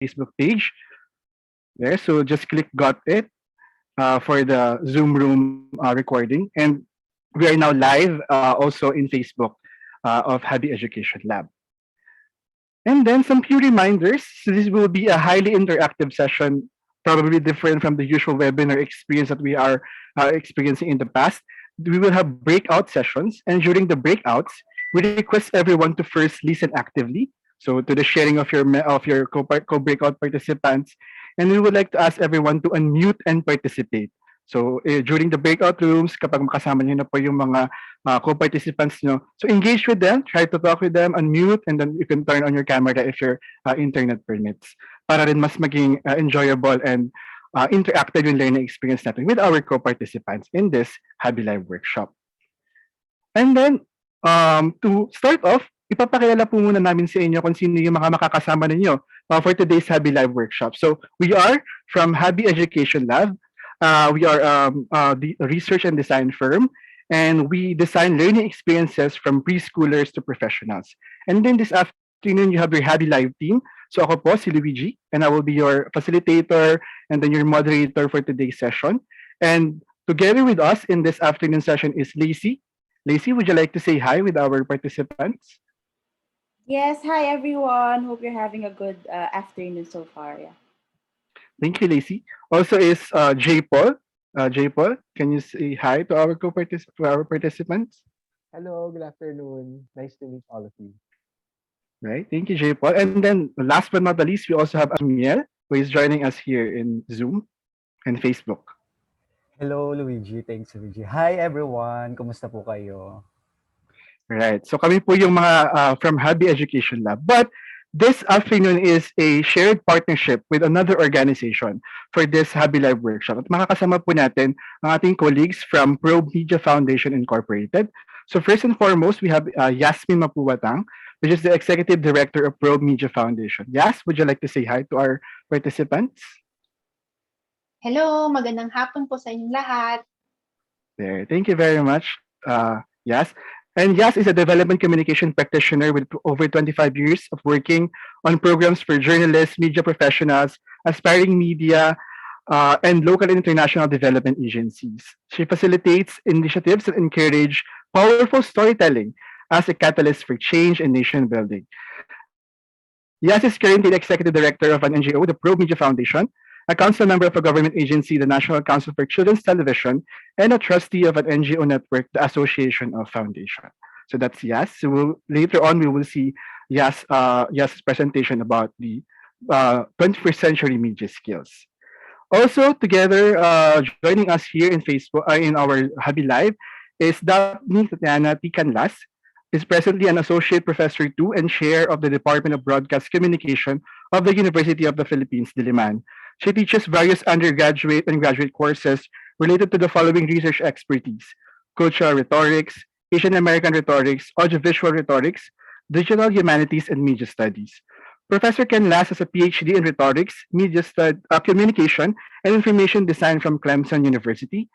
Facebook page. There, so just click got it for the Zoom room recording. And we are now live also in Facebook of Habi Education Lab. And then some few reminders. So this will be a highly interactive session, probably different from the usual webinar experience that we are experiencing in the past. We will have breakout sessions, and during the breakouts, we request everyone to first listen actively. So to the sharing of your co-breakout participants, and we would like to ask everyone to unmute and participate. So during the breakout rooms, kapag makasama niyo na po yung mga co-participants nyo, so engage with them, try to talk with them, unmute, and then you can turn on your camera if your internet permits. Para rin mas maging enjoyable and interactive yung learning experience natin with our co-participants in this Habi Live workshop. And then, to start off, ipapakilala po muna namin sa inyo kung sino yung mga makakasama ninyo for today's Habi Live workshop. So, we are from Habi Education Lab. We are the research and design firm, and we design learning experiences from preschoolers to professionals. And then this afternoon, you have your Habi Live team. So ako po, si Luigi, and I will be your facilitator and then your moderator for today's session. And together with us in this afternoon session is Lacey. Lacey, would you like to say hi with our participants? Yes, hi everyone. Hope you're having a good afternoon so far. Yeah. Thank you, Lacey. Also is J. Paul. J. Paul, can you say hi to our participants? Hello, good afternoon. Nice to meet all of you. Right, thank you, J. Paul. And then last but not the least, we also have Amiel, who is joining us here in Zoom and Facebook. Hello, Luigi. Thanks, Luigi. Hi, everyone. Kumusta po kayo? Right. So kami po yung mga from Habi Education Lab. But this afternoon is a shared partnership with another organization for this Habi Live workshop. At makakasama po natin ang ating colleagues from Probe Media Foundation Incorporated. So first and foremost, we have Yasmin Mapuwatang, which is the Executive Director of Probe Media Foundation. Yas, would you like to say hi to our participants? Hello, magandang hapon po sa inyong lahat. There. Thank you very much, Yas. And Yas is a development communication practitioner with over 25 years of working on programs for journalists, media professionals, aspiring media, and local and international development agencies. She facilitates initiatives that encourage powerful storytelling as a catalyst for change and nation building. Yas is currently the executive director of an NGO, the Pro Media Foundation, a council member of a government agency, the National Council for Children's Television, and a trustee of an NGO network, the Association of Foundation. So that's Yas. So later on, we will see Yas's presentation about the 21st century media skills. Also, together, joining us here in Facebook, in our Habi Live, is Daphne Tatiana Ticanlas, is presently an associate professor too and chair of the Department of Broadcast Communication of the University of the Philippines, Diliman. She teaches various undergraduate and graduate courses related to the following research expertise: cultural rhetorics, Asian American rhetorics, audiovisual rhetorics, digital humanities, and media studies. Professor Ken Lass has a PhD in rhetorics, communication, and information design from Clemson University,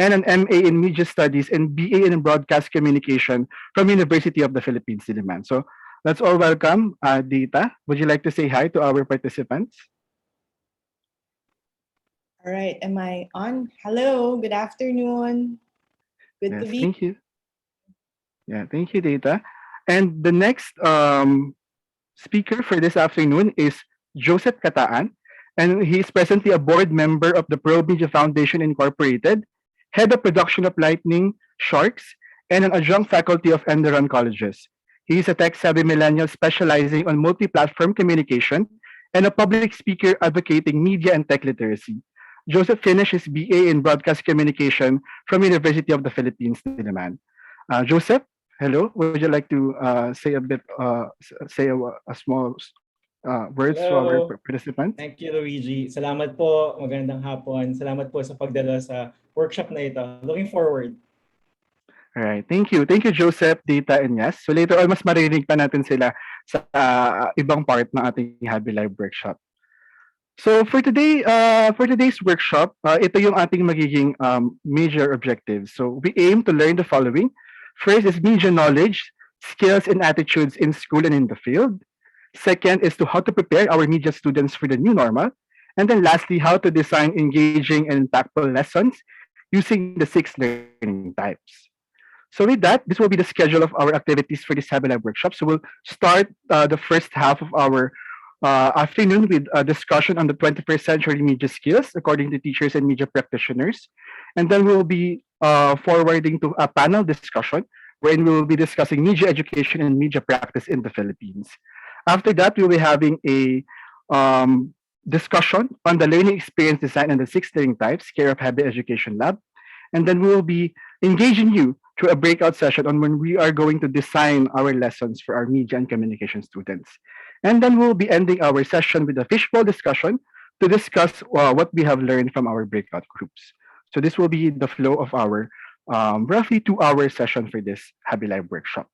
and an MA in media studies and BA in broadcast communication from University of the Philippines, Diliman. So let's all welcome Dita. Would you like to say hi to our participants? All right, am I on? Hello, good afternoon. Good to be. Thank you. Yeah, thank you, Data. And the next speaker for this afternoon is Joseph Kataan, and he is presently a board member of the Pro Media Foundation Incorporated, head of production of Lightning Sharks, and an adjunct faculty of Enderon Colleges. He is a tech-savvy millennial specializing on multi-platform communication and a public speaker advocating media and tech literacy. Joseph finished his BA in broadcast communication from University of the Philippines, Diliman. Joseph, hello. Would you like to say a bit, say a small words to our participants? Thank you, Luigi. Salamat po. Magandang hapon. Salamat po sa pagdala sa workshop na ito. Looking forward. All right. Thank you. Thank you, Joseph, Dita, and Yas. So later on, mas maririnig pa natin sila sa ibang part ng ating Habi Live workshop. So for today's workshop, ito yung ating magiging major objectives. So we aim to learn the following. First is media knowledge, skills, and attitudes in school and in the field. Second is to how to prepare our media students for the new normal. And then lastly, how to design engaging and impactful lessons using the 6 learning types. So with that, this will be the schedule of our activities for this Happy Live workshop. So we'll start the first half of our afternoon with a discussion on the 21st century media skills according to teachers and media practitioners. And then we'll be forwarding to a panel discussion wherein we will be discussing media education and media practice in the Philippines. After that, we'll be having a discussion on the learning experience design and the 6 learning types, care of Happy Education Lab. And then we will be engaging you through a breakout session on when we are going to design our lessons for our media and communication students. And then we'll be ending our session with a fishbowl discussion to discuss what we have learned from our breakout groups. So this will be the flow of our roughly 2 hour session for this Happy Live workshop.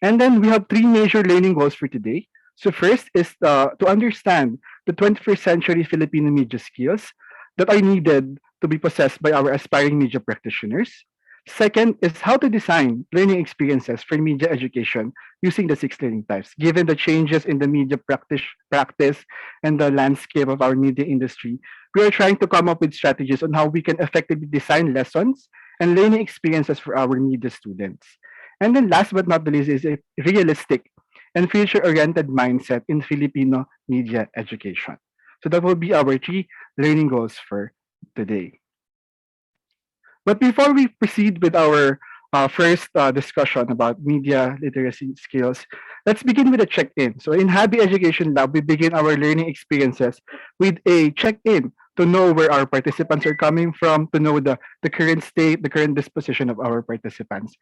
And then we have 3 major learning goals for today. So first is to understand the 21st century Filipino media skills that are needed to be possessed by our aspiring media practitioners. Second is how to design learning experiences for media education using the 6 learning types. Given the changes in the media practice and the landscape of our media industry, we are trying to come up with strategies on how we can effectively design lessons and learning experiences for our media students. And then last but not the least is a realistic and future-oriented mindset in Filipino media education. So that will be our 3 learning goals for today. But before we proceed with our first discussion about media literacy skills, let's begin with a check-in. So in Happy Education Lab, we begin our learning experiences with a check-in to know where our participants are coming from, to know the current state, the current disposition of our participants.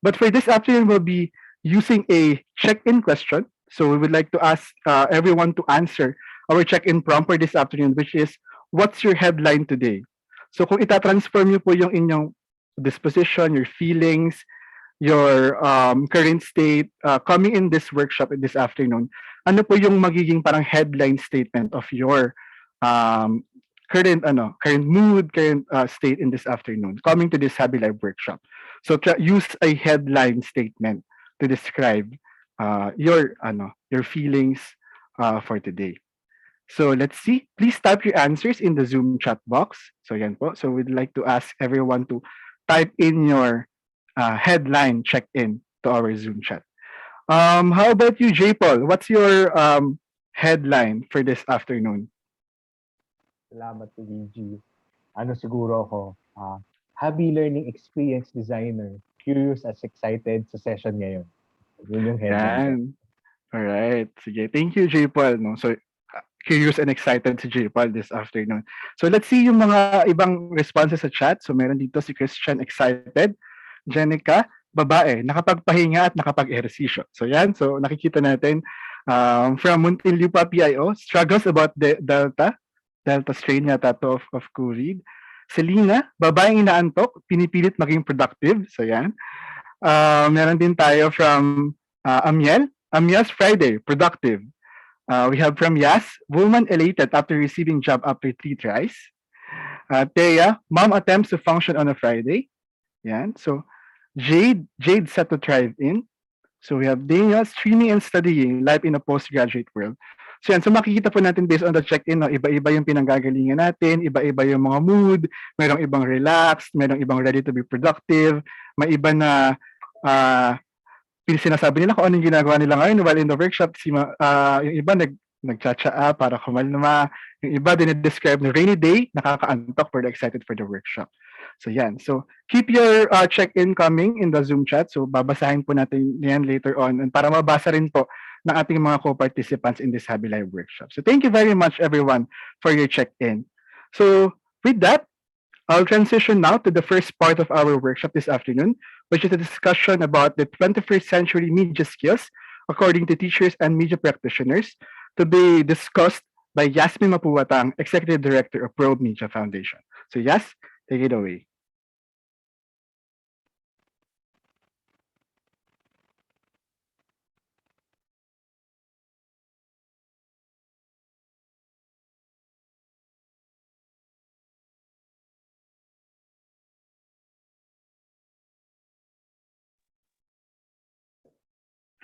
But for this afternoon, we'll be using a check-in question. So we would like to ask everyone to answer our check-in prompt for this afternoon, which is, what's your headline today? So kung itatransform niyo po yung inyong disposition, your feelings, your current state coming in this workshop this afternoon, ano po yung magiging parang headline statement of your um, current mood, current state in this afternoon coming to this Happy Live workshop. So use a headline statement to describe your feelings for today. So let's see. Please type your answers in the Zoom chat box. So yan po. So we'd like to ask everyone to type in your headline check-in to our Zoom chat. How about you, J. Paul? What's your headline for this afternoon? Salamat to VG. Ano siguro ako, hobby learning experience designer, curious as excited sa session ngayon. Yun yung headline. Yan. Alright. Sige. Thank you, J. Paul. No? So, curious and excited si J. Paul this afternoon. So, let's see yung mga ibang responses sa chat. So, meron dito si Christian, excited. Jenica, babae, nakapagpahinga at nakapag-ehersisyo. So, yan. So, nakikita natin from Muntinlupa PIO, struggles about the Delta strain yata to of COVID. Selena, babaeng inaantok, pinipilit maging productive. So, yan. Meron din tayo from Amiel. Amiel's Friday, productive. We have from Yas, woman elated after receiving job after 3 tries. Thea, mom attempts to function on a Friday. Yan. So, Jade set to thrive in. So, we have Daniel, streaming and studying, life in a postgraduate world. So, yan. So, makikita po natin based on the check-in, no, iba-iba yung pinanggagalingan natin, iba-iba yung mga mood, merong ibang relaxed, merong ibang ready to be productive, may iba na sinasabi nila kung anong ginagawa nila ngayon while in the workshop. Yung iba nagtsatsaa para kumalma. Yung iba dinidescribe na rainy day, nakakaantok pero excited for the workshop. So yan. So keep your check-in coming in the Zoom chat. So babasahin po natin yan later on and para mabasa rin po ng ating mga co-participants in this Happy Live workshop. So thank you very much everyone for your check-in. So with that, I'll transition now to the first part of our workshop this afternoon, which is a discussion about the 21st century media skills according to teachers and media practitioners, to be discussed by Yasmin Mapuwatang, Executive Director of Probe Media Foundation. So Yas, take it away.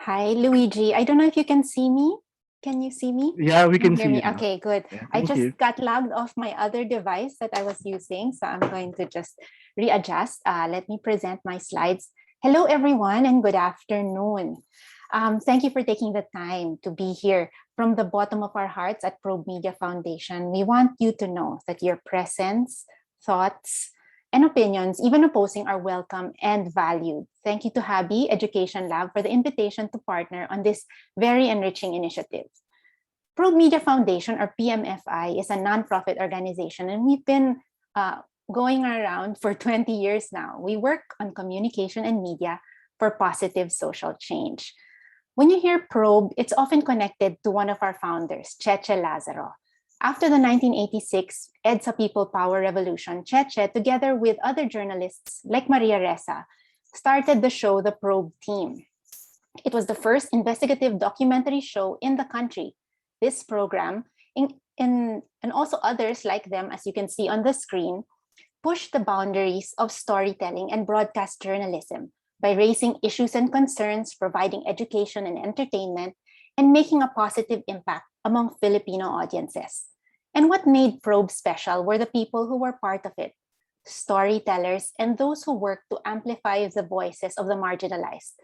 Hi, Luigi. I don't know if you can see me. Can you see me? Yeah, we can Hear see me? you now. Okay, good. Yeah, I thank just you. got logged off my other device that I was using, so I'm going to just readjust. Let me present my slides. Hello, everyone, and good afternoon. Thank you for taking the time to be here. From the bottom of our hearts at Probe Media Foundation, we want you to know that your presence, thoughts, and opinions, even opposing, are welcome and valued. Thank you to Habi Education Lab for the invitation to partner on this very enriching initiative. Probe Media Foundation, or PMFI, is a nonprofit organization, and we've been going around for 20 years now. We work on communication and media for positive social change. When you hear Probe, it's often connected to one of our founders, Cheche Lazaro. After the 1986 EDSA People Power Revolution, Cheche, together with other journalists like Maria Ressa, started the show The Probe Team. It was the first investigative documentary show in the country. This program, and also others like them, as you can see on the screen, pushed the boundaries of storytelling and broadcast journalism by raising issues and concerns, providing education and entertainment, and making a positive impact among Filipino audiences. And what made Probe special were the people who were part of it, storytellers and those who worked to amplify the voices of the marginalized.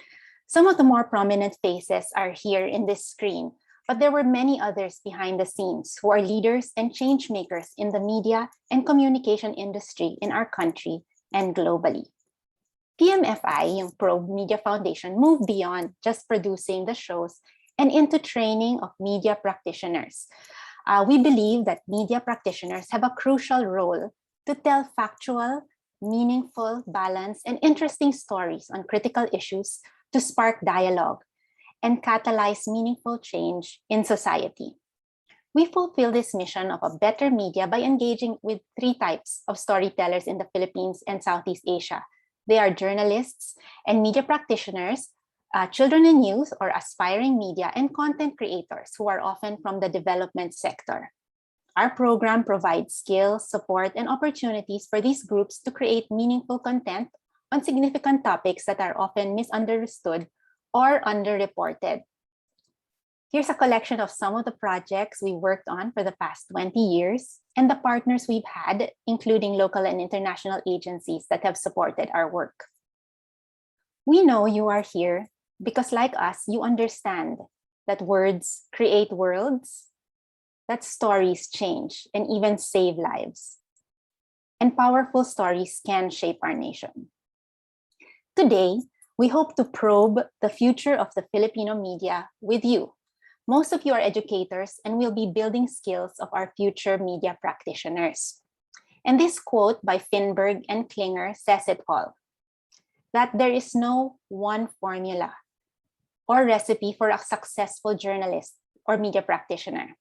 Some of the more prominent faces are here in this screen, but there were many others behind the scenes who are leaders and change makers in the media and communication industry in our country and globally. PMFI, yung Probe Media Foundation, moved beyond just producing the shows and into training of media practitioners. We believe that media practitioners have a crucial role to tell factual, meaningful, balanced, and interesting stories on critical issues to spark dialogue and catalyze meaningful change in society. We fulfill this mission of a better media by engaging with three types of storytellers in the Philippines and Southeast Asia. They are journalists and media practitioners, children and youth or aspiring media, and content creators who are often from the development sector. Our program provides skills, support, and opportunities for these groups to create meaningful content on significant topics that are often misunderstood or underreported. Here's a collection of some of the projects we worked on for the past 20 years and the partners we've had, including local and international agencies that have supported our work. We know you are here because, like us, you understand that words create worlds, that stories change and even save lives. And powerful stories can shape our nation. Today, we hope to probe the future of the Filipino media with you. Most of you are educators and will be building skills of our future media practitioners. And this quote by Finberg and Klinger says it all, that there is no one formula or recipe for a successful journalist or media practitioner.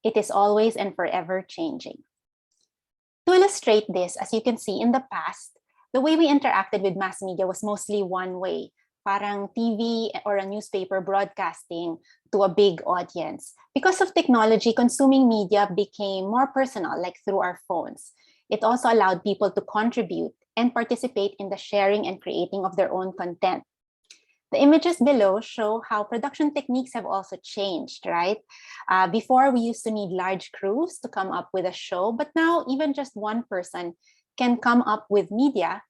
It is always and forever changing. To illustrate this, as you can see in the past, the way we interacted with mass media was mostly one way, parang TV or a newspaper broadcasting to a big audience. Because of technology, consuming media became more personal, like through our phones. It also allowed people to contribute and participate in the sharing and creating of their own content. The images below show how production techniques have also changed, right? Before, we used to need large crews to come up with a show, but now even just one person can come up with media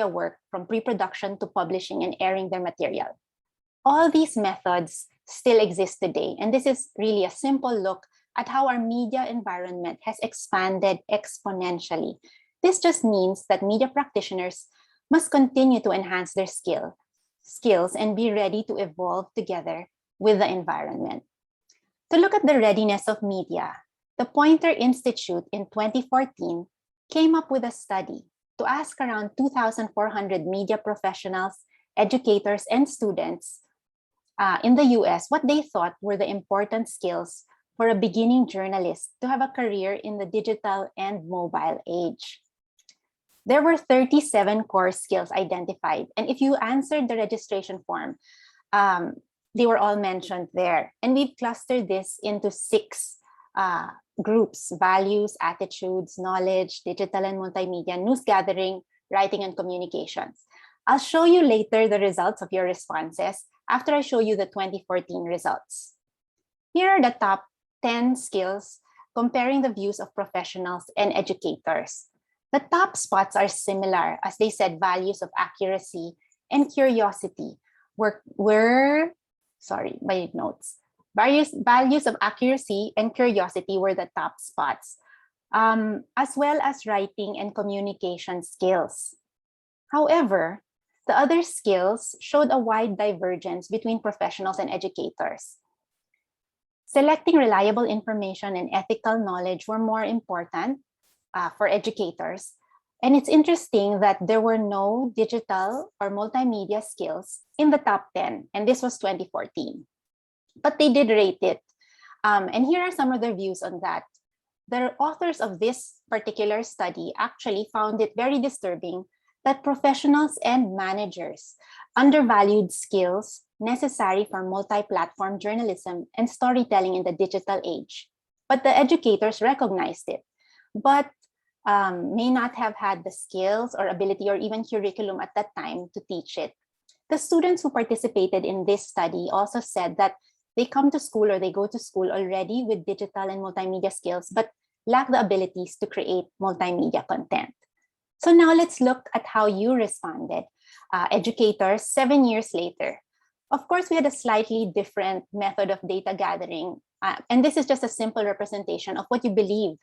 work from pre-production to publishing and airing their material. All these methods still exist today, and this is really a simple look at how our media environment has expanded exponentially. This just means that media practitioners must continue to enhance their skills and be ready to evolve together with the environment. To look at the readiness of media, the Poynter Institute in 2014 came up with a study to ask around 2,400 media professionals, educators, and students in the US what they thought were the important skills for a beginning journalist to have a career in the digital and mobile age. There were 37 core skills identified, and if you answered the registration form, they were all mentioned there. And we've clustered this into 6 groups: values, attitudes, knowledge, digital and multimedia, news gathering, writing, and communications. I'll show you later the results of your responses after I show you the 2014 results. Here are the top 10 skills comparing the views of professionals and educators. The top spots are similar, as they said, values of accuracy and curiosity my notes. Various values of accuracy and curiosity were the top spots, as well as writing and communication skills. However, the other skills showed a wide divergence between professionals and educators. Selecting reliable information and ethical knowledge were more important for educators. And it's interesting that there were no digital or multimedia skills in the top 10, and this was 2014. But they did rate it. And here are some of their views on that. The authors of this particular study actually found it very disturbing that professionals and managers undervalued skills necessary for multi-platform journalism and storytelling in the digital age. But the educators recognized it, but may not have had the skills or ability or even curriculum at that time to teach it. The students who participated in this study also said that they come to school or they go to school already with digital and multimedia skills, but lack the abilities to create multimedia content. So now let's look at how you responded, educators, 7 years later. Of course, we had a slightly different method of data gathering, and this is just a simple representation of what you believe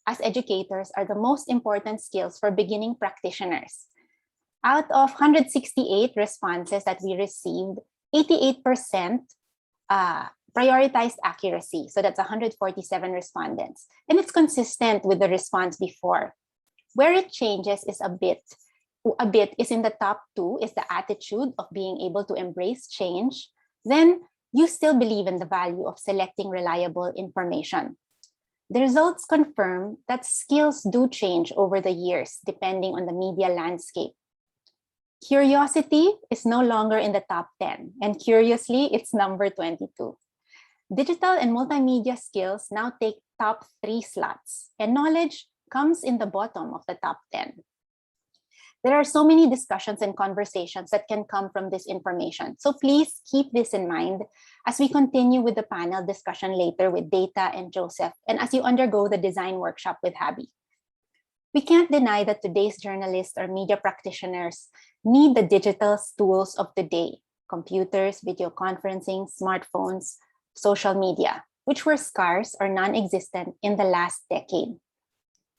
as educators are the most important skills for beginning practitioners. Out of 168 responses that we received, 88% prioritized accuracy. So that's 147 respondents. And it's consistent with the response before. Where it changes is a bit is in the top 2 is the attitude of being able to embrace change. Then you still believe in the value of selecting reliable information. The results confirm that skills do change over the years depending on the media landscape. Curiosity is no longer in the top 10, and curiously, it's number 22. Digital and multimedia skills now take top 3 slots, and knowledge comes in the bottom of the top 10. There are so many discussions and conversations that can come from this information. So please keep this in mind as we continue with the panel discussion later with Data and Joseph, and as you undergo the design workshop with Habi. We can't deny that today's journalists or media practitioners need the digital tools of today: computers, video conferencing, smartphones, social media, which were scarce or non-existent in the last decade.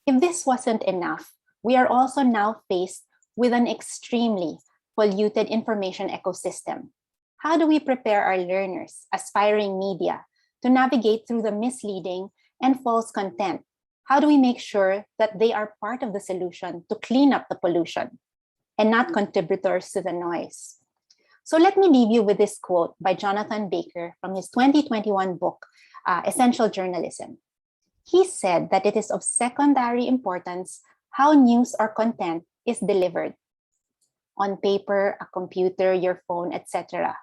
If this wasn't enough, we are also now faced with an extremely polluted information ecosystem. How do we prepare our learners, aspiring media, to navigate through the misleading and false content? How do we make sure that they are part of the solution to clean up the pollution and not contributors to the noise? So let me leave you with this quote by Jonathan Baker from his 2021 book, Essential Journalism. He said that it is of secondary importance how news or content is delivered on paper, a computer, your phone, etc.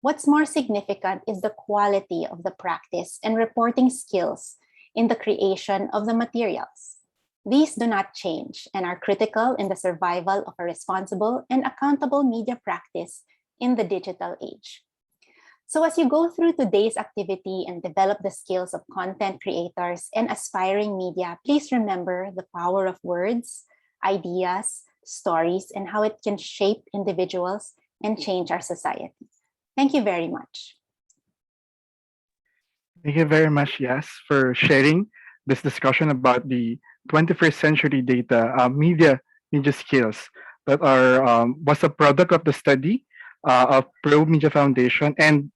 What's more significant is the quality of the practice and reporting skills in the creation of the materials. These do not change and are critical in the survival of a responsible and accountable media practice in the digital age. So as you go through today's activity and develop the skills of content creators and aspiring media, please remember the power of words, ideas, stories, and how it can shape individuals and change our society. Thank you very much. Thank you very much, Yas, for sharing this discussion about the 21st century data media skills that are was a product of the study of Pro Media Foundation and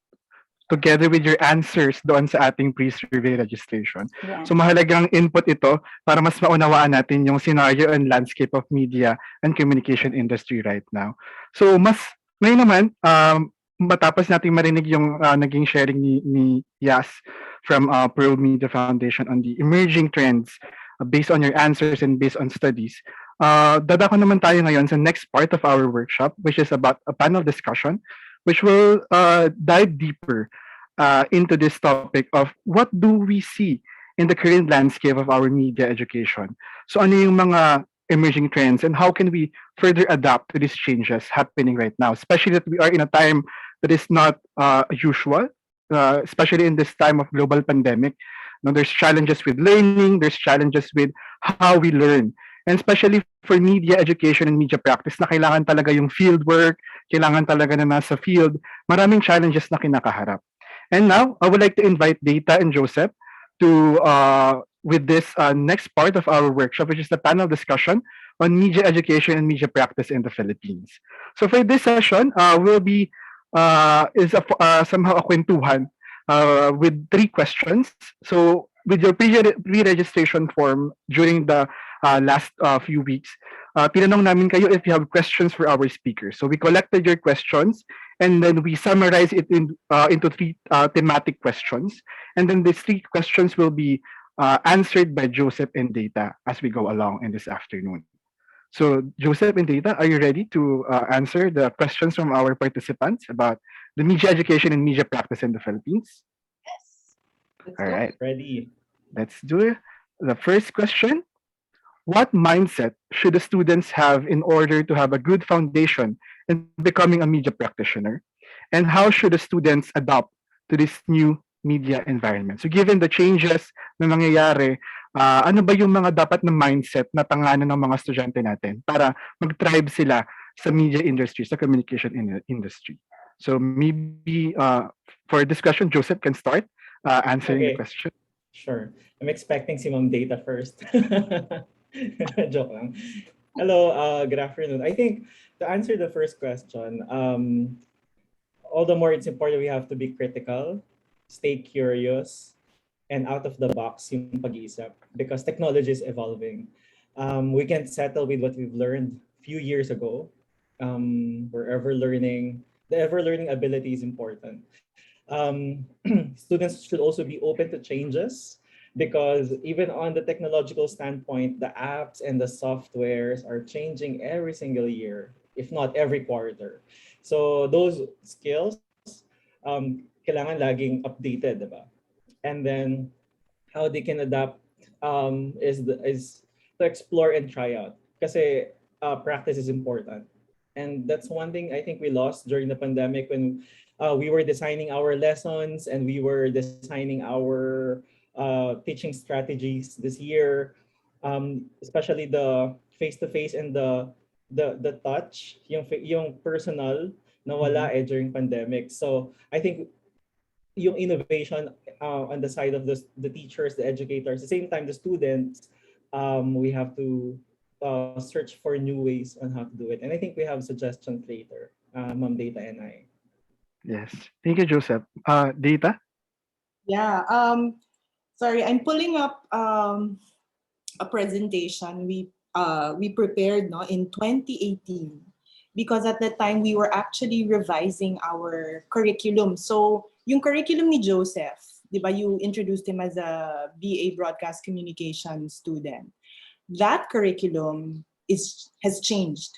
together with your answers doon sa ating pre-survey registration. Yeah. So mahalagang input ito para mas maunawaan natin yung scenario and landscape of media and communication industry right now. So ngayon naman, matapos nating marinig yung naging sharing ni Yas from Pro Media Foundation on the emerging trends based on your answers and based on studies, dadako naman tayo ngayon sa next part of our workshop, which is about a panel discussion, which will dive deeper into this topic of what do we see in the current landscape of our media education. So ano yung mga emerging trends, and how can we further adapt to these changes happening right now, especially that we are in a time that is not usual, especially in this time of global pandemic. Now, there's challenges with learning, there's challenges with how we learn. And especially for media education and media practice na kailangan talaga yung field work, kailangan talaga na nasa field, maraming challenges na kinakaharap. And now, I would like to invite Data and Joseph to with this next part of our workshop, which is the panel discussion on media education and media practice in the Philippines. So for this session, will be somehow a kwentuhan with 3 questions. So with your pre-registration form during the last few weeks, tinanong namin kayo if you have questions for our speakers. So we collected your questions and then we summarize it into 3 thematic questions. And then these 3 questions will be answered by Joseph and Data as we go along in this afternoon. So Joseph and Data, are you ready to answer the questions from our participants about the media education and media practice in the Philippines? Yes. Let's All go. right, Ready? let's do it. The first question: what mindset should the students have in order to have a good foundation in becoming a media practitioner? And how should the students adapt to this new media environment? So given the changes na nangyayari, ano ba yung mga dapat na mindset na tanganan ng mga estudyante natin para mag-thrive sila sa media industry, sa communication industry? So maybe for this question, Joseph can start answering the Okay. question. Sure. I'm expecting si Ma'am Data first. Joke lang. Hello, good afternoon. I think to answer the first question, all the more it's important we have to be critical, stay curious, and out of the box yung pag-iisip because technology is evolving. We can't settle with what we've learned a few years ago. We're ever learning. The ever learning ability is important. Students should also be open to changes because even on the technological standpoint, the apps and the softwares are changing every single year, if not every quarter. So those skills, kailangan laging updated, diba? And then how they can adapt is to explore and try out. Kasi practice is important. And that's one thing I think we lost during the pandemic when we were designing our lessons and we were designing our teaching strategies this year, especially the face-to-face and the touch, yung personal, nawala during pandemic. So I think yung innovation on the side of the teachers, the educators, at the same time the students, we have to search for new ways on how to do it. And I think we have suggestions later, Ma'am Data and I. Yes. Thank you, Joseph. Data? Yeah. Sorry, I'm pulling up a presentation we prepared in 2018 because at that time we were actually revising our curriculum. So yung curriculum ni Joseph, di ba, you introduced him as a BA Broadcast Communication student. That curriculum has changed.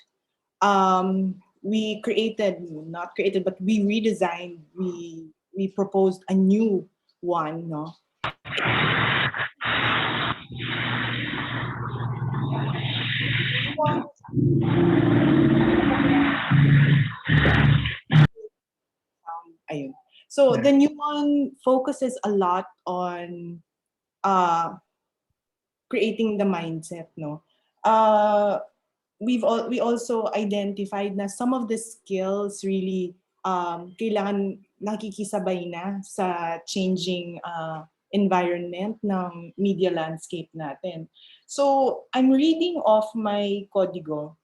We not created, but we redesigned. We proposed a new one, no. Ayun. So the new one focuses a lot on creating the mindset, no. We also identified na some of the skills really kailangan nakikisabay na sa changing environment ng media landscape natin. So I'm reading off my código.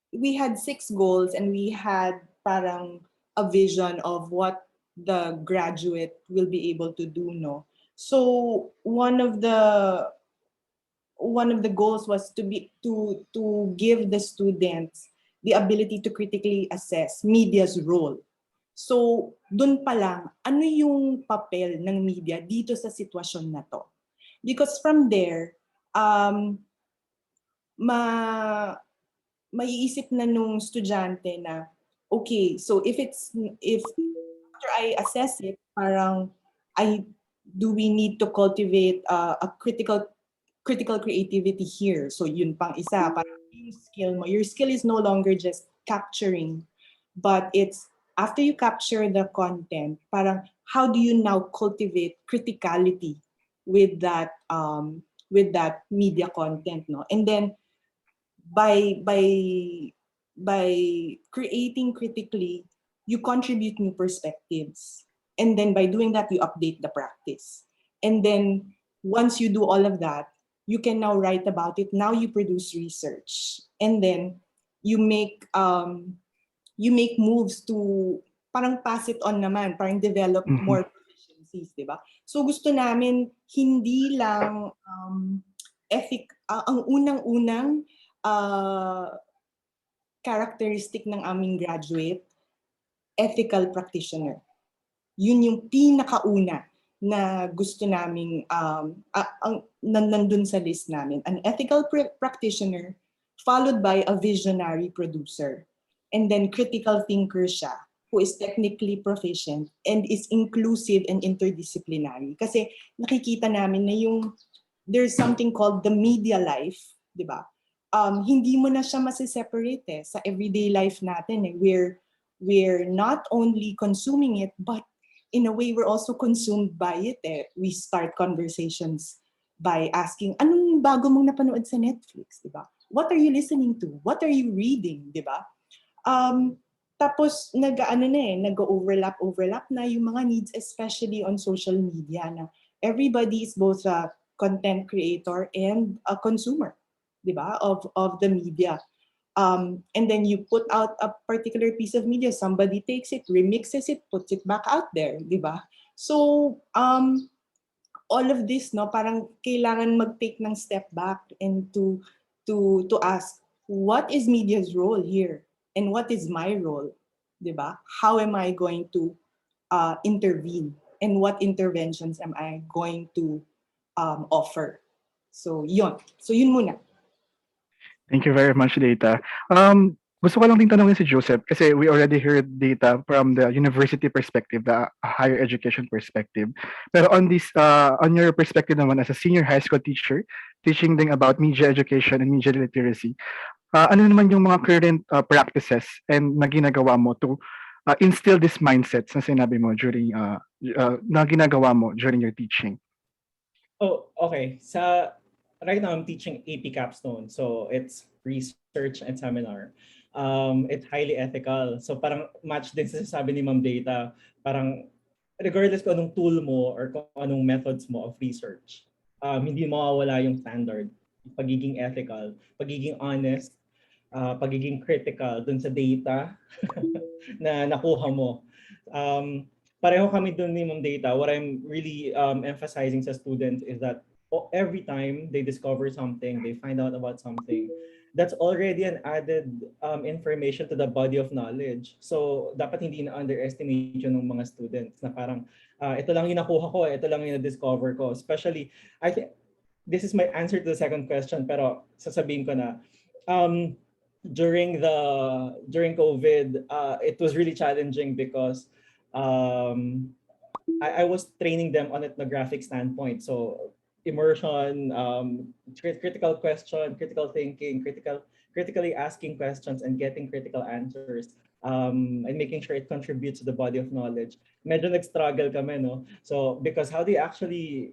We had 6 goals and we had parang a vision of what the graduate will be able to do, no. So one of the goals was to give the students the ability to critically assess media's role. So dun pa lang, ano yung papel ng media dito sa sitwasyon na to? Because from there, maiisip na nung estudyante na, okay, so if after I assess it, parang do we need to cultivate a critical creativity here? So yun pang isa, parang yung skill mo. Your skill is no longer just capturing, but it's after you capture the content, parang how do you now cultivate criticality with that media content, no? And then by creating critically, you contribute new perspectives. And then by doing that, you update the practice. And then once you do all of that, you can now write about it. Now you produce research. And then you make moves to parang pass it on naman, parang develop more proficiencies, di ba? So gusto namin hindi lang ang unang-unang characteristic ng aming graduate, ethical practitioner. Yun yung pinakauna na gusto naming nandun sa list namin. An ethical practitioner followed by a visionary producer. And then critical thinker siya who is technically proficient and is inclusive and interdisciplinary. Kasi nakikita namin na there's something called the media life, di ba? Hindi mo na siya masiseparate sa everyday life natin. We're not only consuming it, but in a way, we're also consumed by it. We start conversations by asking, anong bago mong napanood sa Netflix, di ba? What are you listening to? What are you reading, di ba? Tapos, nag-overlap na yung mga needs, especially on social media, na everybody is both a content creator and a consumer, di ba, of the media. And then you put out a particular piece of media, somebody takes it, remixes it, puts it back out there, di ba? So, all of this, no, parang kailangan mag-take ng step back and to ask, what is media's role here? And what is my role? Di ba? How am I going to intervene? And what interventions am I going to offer? So, yun. So, yun muna. Thank you very much, Data. Gusto ko lang din tanongin si Joseph kasi we already heard data from the university perspective, the higher education perspective. Pero on your perspective naman as a senior high school teacher, teaching din about media education and media literacy, ano naman yung mga current practices and na ginagawa mo to instill this mindsets na sinabi mo during na ginagawa mo during your teaching? Oh, okay. Right now I'm teaching AP Capstone, so it's research and seminar. It's highly ethical. So parang match din sa sabi ni Ma'am Data, parang regardless kung anong tool mo or kung anong methods mo of research, hindi mawawala yung standard, pagiging ethical, pagiging honest, pagiging critical dun sa data na nakuha mo. Pareho kami dun ni Ma'am Data. What I'm really emphasizing sa students is that every time they discover something, they find out about something, that's already an added information to the body of knowledge. So dapat hindi na-underestimate yun ng mga students na parang ito lang yung nakuha ko, ito lang yung na-discover ko. Especially, I think this is my answer to the second question, pero sasabihin ko na during COVID, it was really challenging because I was training them on ethnographic standpoint. So immersion, critical question, critical thinking, critically asking questions and getting critical answers, and making sure it contributes to the body of knowledge. Medyo nag-struggle kami, no? So because how do you actually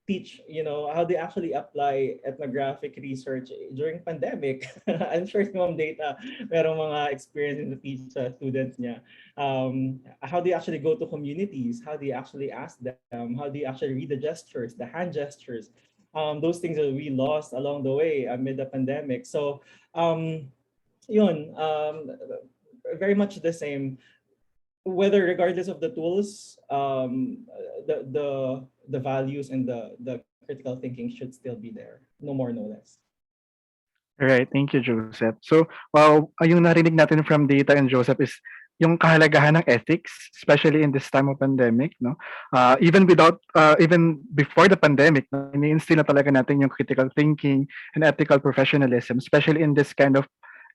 teach, how they actually apply ethnographic research during pandemic? I'm sure si Ma'am Data merong mga experience in the teach students niya. How do you actually go to communities? How do you actually ask them? How do you actually read the gestures, the hand gestures? Those things that we lost along the way amid the pandemic. So, very much the same. Whether regardless of the tools, the values and the critical thinking should still be there. No more, no less. All right, thank you, Joseph. So, yung narinig natin from Data and Joseph is yung kahalagahan ng ethics, especially in this time of pandemic, no? Even before the pandemic, ini-instill na talaga natin yung critical thinking and ethical professionalism, especially in this kind of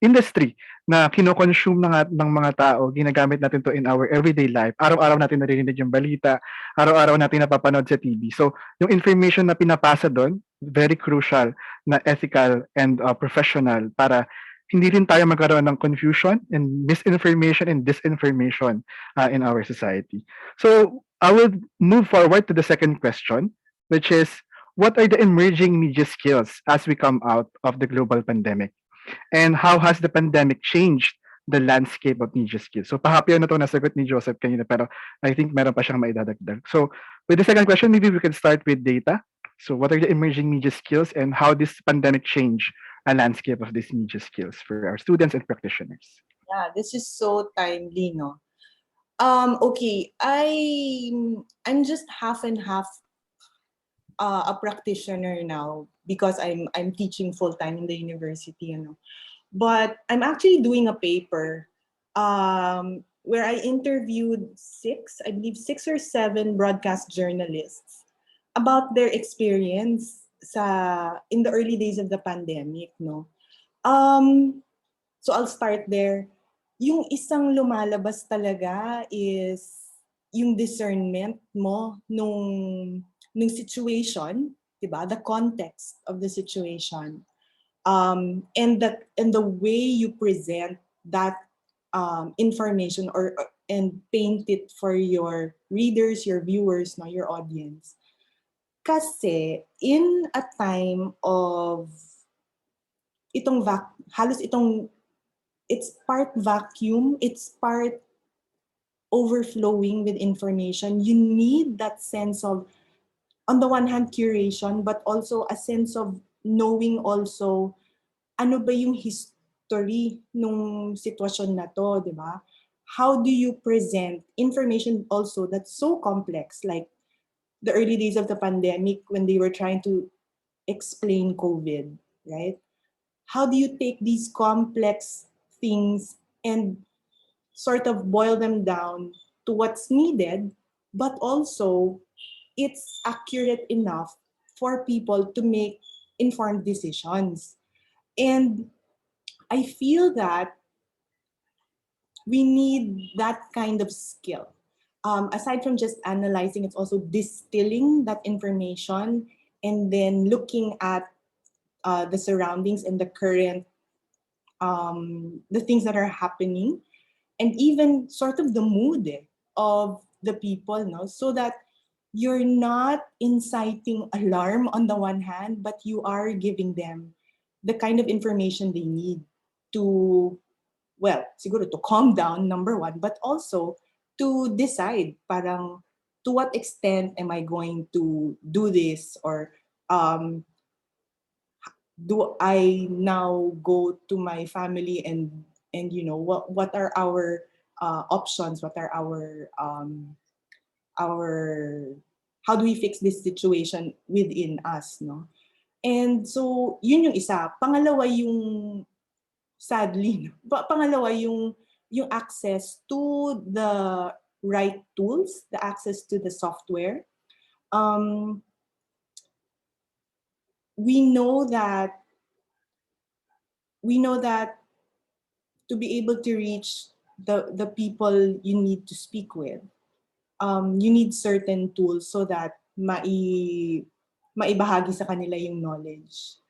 industry na kino-consume ng mga tao, ginagamit natin to in our everyday life. Araw-araw natin naririnig yung balita, araw-araw natin napapanood sa TV. So, yung information na pinapasa doon, very crucial na ethical and professional para hindi rin tayo magkaroon ng confusion and misinformation and disinformation in our society. So, I will move forward to the second question, which is, what are the emerging media skills as we come out of the global pandemic? And how has the pandemic changed the landscape of media skills? So, pahapyaw na ito nasagot ni Joseph kanina, pero I think meron pa siyang maidadagdag. So, with the second question, maybe we can start with data. So, what are the emerging media skills and how this pandemic changed a landscape of these media skills for our students and practitioners? Yeah, this is so timely, no? Okay, I'm just half and half a practitioner now because I'm teaching full time in the university, you know. But I'm actually doing a paper where I interviewed I believe six or seven broadcast journalists about their experience in the early days of the pandemic, no. So I'll start there. Yung isang lumalabas talaga is yung discernment mo nung situation, 'di ba? The context of the situation. And the way you present that information and paint it for your readers, your viewers, no, your audience. Kasi in a time of halos itong, it's part vacuum, it's part overflowing with information. You need that sense of, on the one hand, curation, but also a sense of knowing also ano ba yung history nung sitwasyon na to, di ba? How do you present information also that's so complex, like the early days of the pandemic when they were trying to explain COVID, right? How do you take these complex things and sort of boil them down to what's needed, but also it's accurate enough for people to make informed decisions. And I feel that we need that kind of skill. Aside from just analyzing, it's also distilling that information and then looking at the surroundings and the current, the things that are happening, and even sort of the mood of the people, no? So that you're not inciting alarm on the one hand, but you are giving them the kind of information they need to, well, siguro to calm down, number one, but also to decide parang to what extent am I going to do this, or do I now go to my family and you know what are our options, what are our how do we fix this situation within us, no? And so yun yung isa. Pangalawa yung sadly, pangalawa yung access to the right tools, the access to the software. We know that to be able to reach the people you need to speak with, you need certain tools so that maibahagi sa kanila yung knowledge.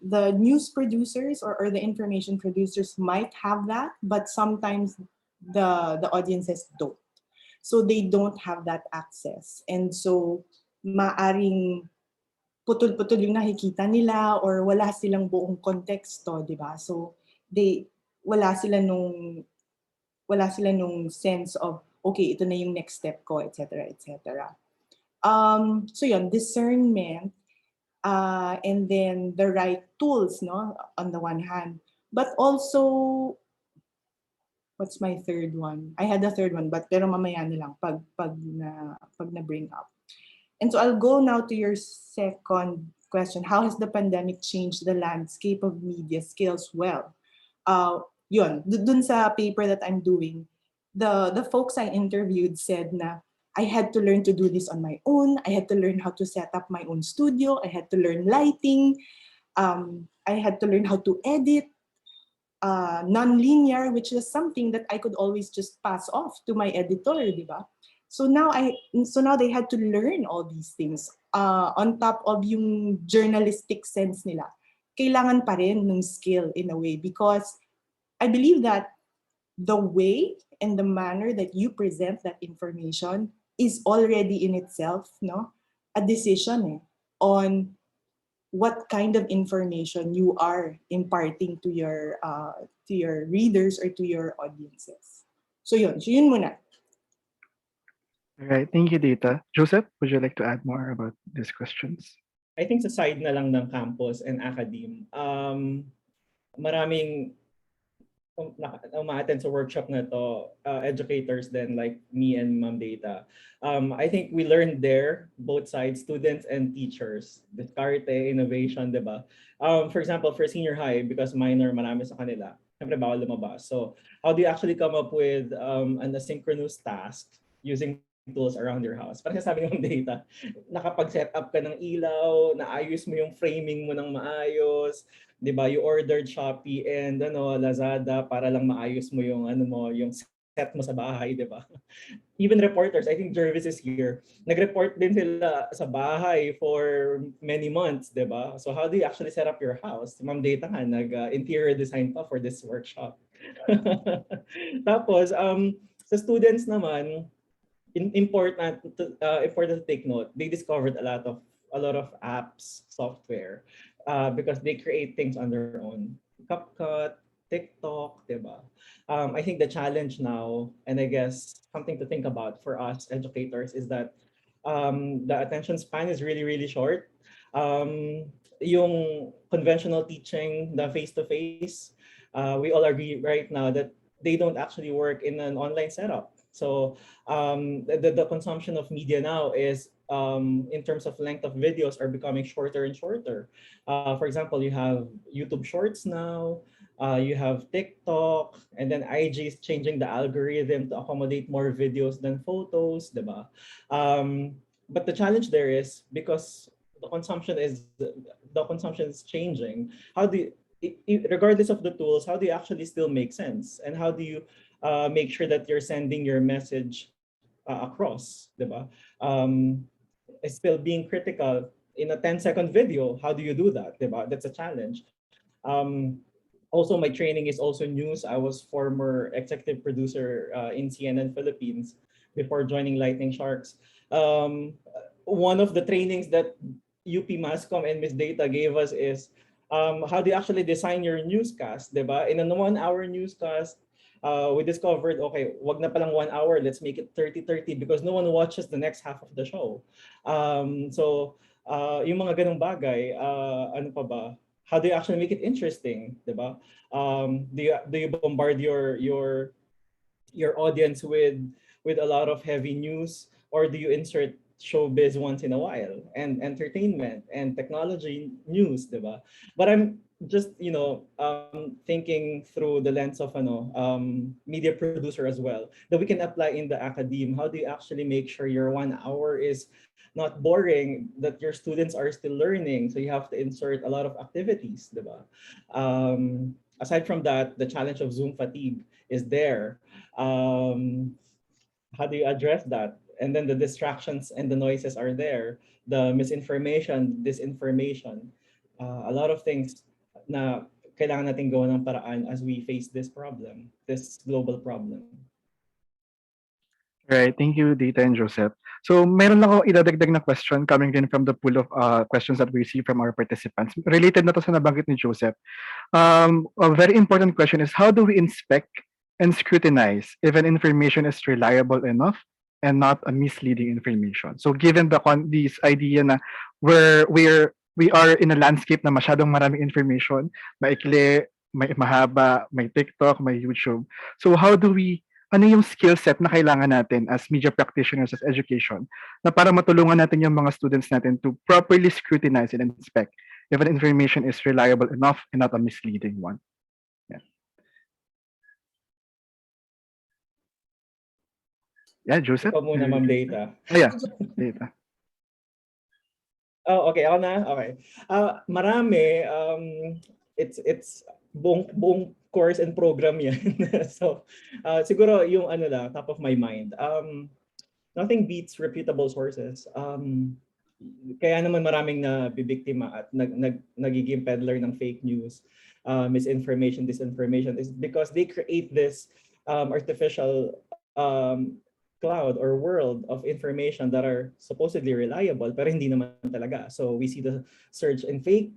The news producers or the information producers might have that, but sometimes the audiences don't. So they don't have that access. And so maaring putol-putol yung nakikita nila or wala silang buong konteksto, di ba? So wala sila nung sense of, okay, ito na yung next step ko, etc., etc. So yun, discernment, and then the right tools, no, on the one hand, but also, what's my third one? I had a third one, but pero mamaya na lang pag na bring up. And so I'll go now to your second question. How has the pandemic changed the landscape of media skills? Well, yun, dun sa paper that I'm doing, the folks I interviewed said na I had to learn to do this on my own. I had to learn how to set up my own studio. I had to learn lighting. I had to learn how to edit non-linear, which is something that I could always just pass off to my editor, di ba? So now they had to learn all these things on top of yung journalistic sense nila. Kailangan pa rin ng skill in a way, because I believe that the way and the manner that you present that information is already in itself, no, a decision on what kind of information you are imparting to your readers or to your audiences. So yun muna. All right. Thank you, Data. Joseph, would you like to add more about these questions? I think sa side na lang ng campus and academe, maraming uma-attend sa workshop na to, educators then like me and Ma'am Data. I think we learned there, both sides, students and teachers, diskarte, innovation, di ba? For example, for senior high, because minor, marami sa kanila, syempre bawal lumabas. So how do you actually come up with an asynchronous task using tools around your house? Parang sabi ng Data, nakapag-set up ka ng ilaw, naayos mo yung framing mo ng maayos, 'di ba? You ordered Shopee and Lazada para lang maayos mo yung yung set mo sa bahay, 'di ba? Even reporters, I think Jervis is here. Nag-report din sila sa bahay for many months, 'di ba? So how do you actually set up your house? Ma'am Data nga nag-interior design pa for this workshop. Tapos sa students naman, important to take note. They discovered a lot of apps, software, because they create things on their own. CapCut, TikTok, diba? I think the challenge now, and I guess something to think about for us educators, is that the attention span is really, really short. Yung conventional teaching, the face-to-face, we all agree right now that they don't actually work in an online setup. So the consumption of media now is, in terms of length of videos, are becoming shorter and shorter. For example, you have YouTube Shorts now, you have TikTok, and then IG is changing the algorithm to accommodate more videos than photos, diba? But the challenge there is, because the consumption is changing. How do you, regardless of the tools, how do you actually still make sense, and how do you make sure that you're sending your message across, diba? Still being critical in a 10-second video. How do you do that, diba? That's a challenge. Also, my training is also news. I was former executive producer in CNN Philippines before joining Lightning Sharks. One of the trainings that UP Mascom and Miss Data gave us is how do you actually design your newscast, diba? In a 1-hour newscast, we discovered, okay, wag na palang 1 hour, let's make it 30-30 because no one watches the next half of the show. So yung mga ganong bagay, ano pa ba? How do you actually make it interesting, diba? Do you bombard your audience with a lot of heavy news, or do you insert showbiz once in a while, and entertainment and technology news, diba? But I'm just thinking through the lens of media producer as well, that we can apply in the academe. How do you actually make sure your 1 hour is not boring, that your students are still learning? So you have to insert a lot of activities, diba? Aside from that, the challenge of Zoom fatigue is there. How do you address that? And then the distractions and the noises are there, the misinformation, disinformation, a lot of things na kailangan natin gawa ng paraan as we face this problem, this global problem. Right. Thank you, Dita and Joseph. So, meron lang ako idadagdag na question coming din from the pool of questions that we receive from our participants. Related na to sa nabanggit ni Joseph. A very important question is, how do we inspect and scrutinize if an information is reliable enough and not a misleading information? So, given this idea na we are in a landscape na masyadong maraming information, maikli, may mahaba, may TikTok, may YouTube. So, ano yung skill set na kailangan natin as media practitioners, as education, na para matulungan natin yung mga students natin to properly scrutinize and inspect if an information is reliable enough and not a misleading one? Yeah, Joseph? Ikaw muna, Ma'am Data. Yeah, Data. Oh, okay. Ako na? Okay. Marami. It's buong course and program yan. So, siguro yung ano lang, top of my mind. Nothing beats reputable sources. Kaya naman maraming nabibiktima at nagiging peddler ng fake news, misinformation, disinformation is because they create this artificial cloud or world of information that are supposedly reliable pero hindi naman talaga. So we see the surge in fake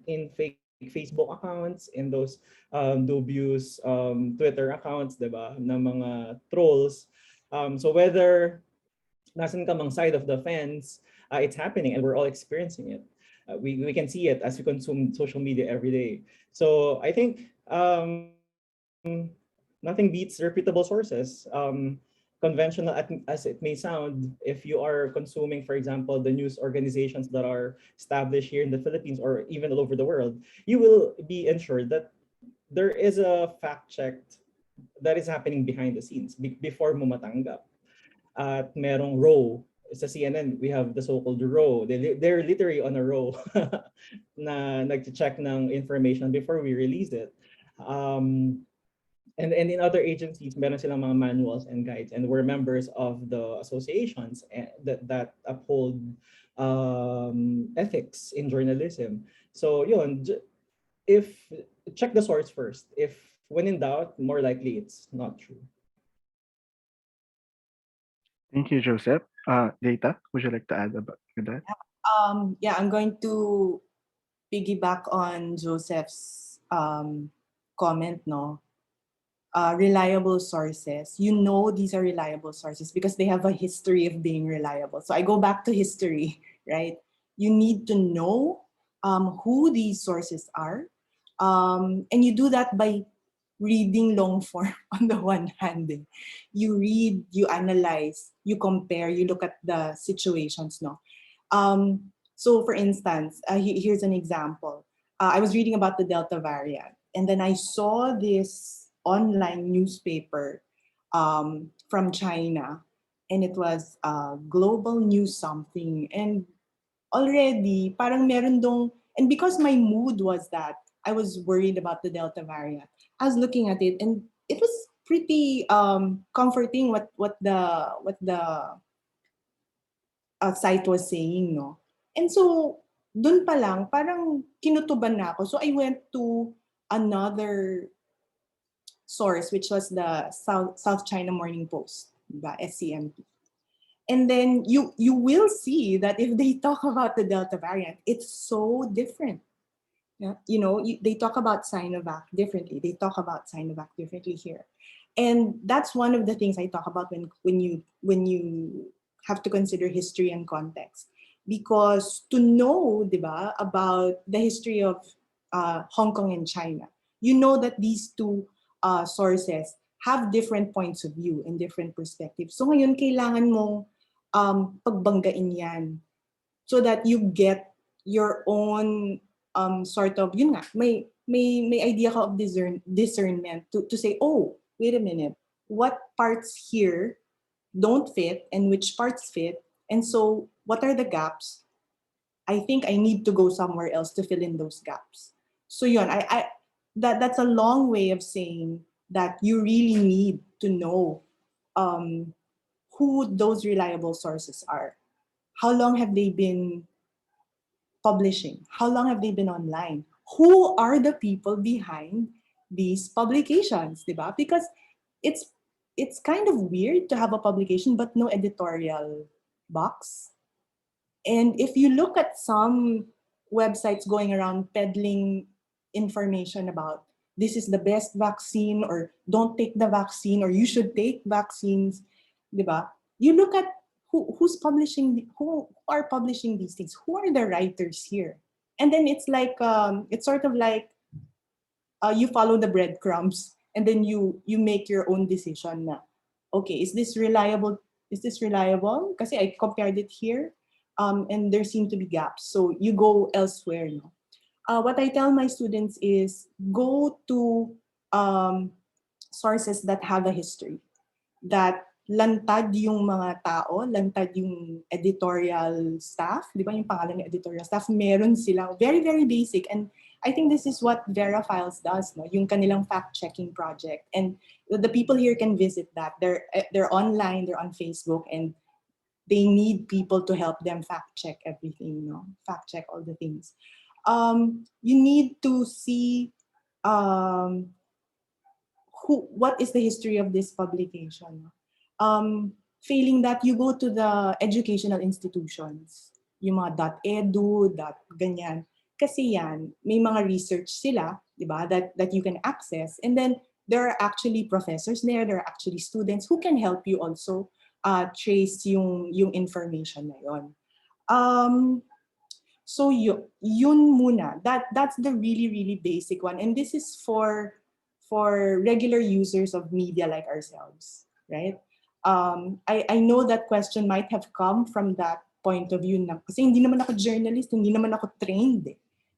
Facebook accounts, in those dubious Twitter accounts, 'di ba, ng mga trolls. So whether nasan ka mang side of the fence, it's happening and we're all experiencing it. We can see it as we consume social media every day. So I think nothing beats reputable sources. Conventional as it may sound, if you are consuming, for example, the news organizations that are established here in the Philippines or even all over the world, you will be ensured that there is a fact check that is happening behind the scenes before mo matanggap. At merong row sa CNN, we have the so-called row. They're literally on a row na nag-check ng information before we release it. And in other agencies, meron silang mga manuals and guides, and we're members of the associations that uphold ethics in journalism. So yun, if check the source first. If when in doubt, more likely it's not true. Thank you, Joseph. Data, would you like to add about with that? Yeah, I'm going to piggyback on Joseph's comment, no? Reliable sources. You know these are reliable sources because they have a history of being reliable. So I go back to history, right? You need to know who these sources are. And you do that by reading long form on the one hand. You read, you analyze, you compare, you look at the situations, no? So for instance, here's an example. I was reading about the Delta variant, and then I saw this online newspaper from China, and it was global news something. And already, parang meron dong, and because my mood was that I was worried about the Delta variant, I was looking at it, and it was pretty comforting what the site was saying, no? And so, dun pa lang, parang kinutuban na ako. So I went to another source, which was the South China Morning Post, the SCMP. And then you will see that if they talk about the Delta variant, it's so different. Yeah, they talk about Sinovac differently. They talk about Sinovac differently here, and that's one of the things I talk about when you have to consider history and context, because to know, diba, about the history of Hong Kong and China, you know that these two sources have different points of view and different perspectives. So ngayon kailangan mong pagbanggain yan so that you get your own sort of, yun nga, may idea ka of discernment to say, oh, wait a minute, what parts here don't fit and which parts fit, and so what are the gaps? I think I need to go somewhere else to fill in those gaps. So yun, that's a long way of saying that you really need to know who those reliable sources are. How long have they been publishing? How long have they been online? Who are the people behind these publications, diba? Because it's kind of weird to have a publication but no editorial box. And if you look at some websites going around peddling information about this is the best vaccine or don't take the vaccine or you should take vaccines, diba? You look at who are publishing these things, who are the writers here, and then it's like it's sort of like you follow the breadcrumbs and then you make your own decision na, okay, is this reliable, kasi I compared it here and there seem to be gaps, so you go elsewhere, no? What I tell my students is go to sources that have a history, that lantad yung mga tao, lantad yung editorial staff, di ba yung pangalan ng editorial staff, meron silang very, very basic. And I think this is what Vera Files does, no? Yung kanilang fact-checking project. And the people here can visit that. They're online, they're on Facebook, and they need people to help them fact-check everything, no? Fact-check all the things. You need to see what is the history of this publication. Failing that, you go to the educational institutions, yung mga .edu, ganyan. Kasi yan, may mga research sila, di ba, that you can access. And then there are actually professors there are actually students who can help you also trace yung information na yon. So yun muna. That's the really, really basic one. And this is for regular users of media like ourselves, right? I know that question might have come from that point of view na, kasi hindi naman ako journalist, hindi naman ako trained,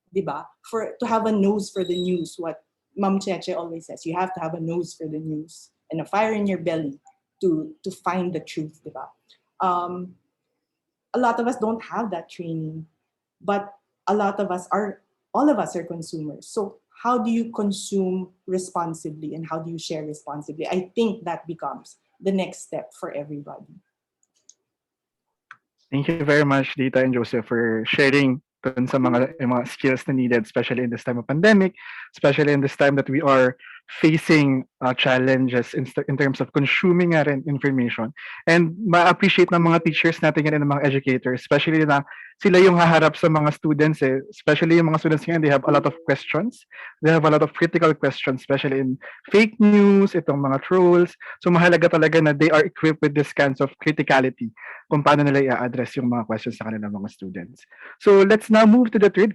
di ba? To have a nose for the news, what Ma'am Cheche always says, you have to have a nose for the news and a fire in your belly to find the truth, di ba? A lot of us don't have that training, but all of us are consumers. So how do you consume responsibly and how do you share responsibly? I think that becomes the next step for everybody. Thank you very much, Dita and Joseph, for sharing dun sa mga skills na needed, especially in this time of pandemic, especially in this time that we are facing challenges in terms of consuming nga rin information. And ma-appreciate ng mga teachers natin yan and ng mga educators, especially na sila yung haharap sa mga students especially yung mga students ngayon, they have a lot of questions. They have a lot of critical questions, especially in fake news, itong mga trolls. So mahalaga talaga na they are equipped with this kinds of criticality kung paano nila i-address yung mga questions sa kanilang mga students. So let's now move to the third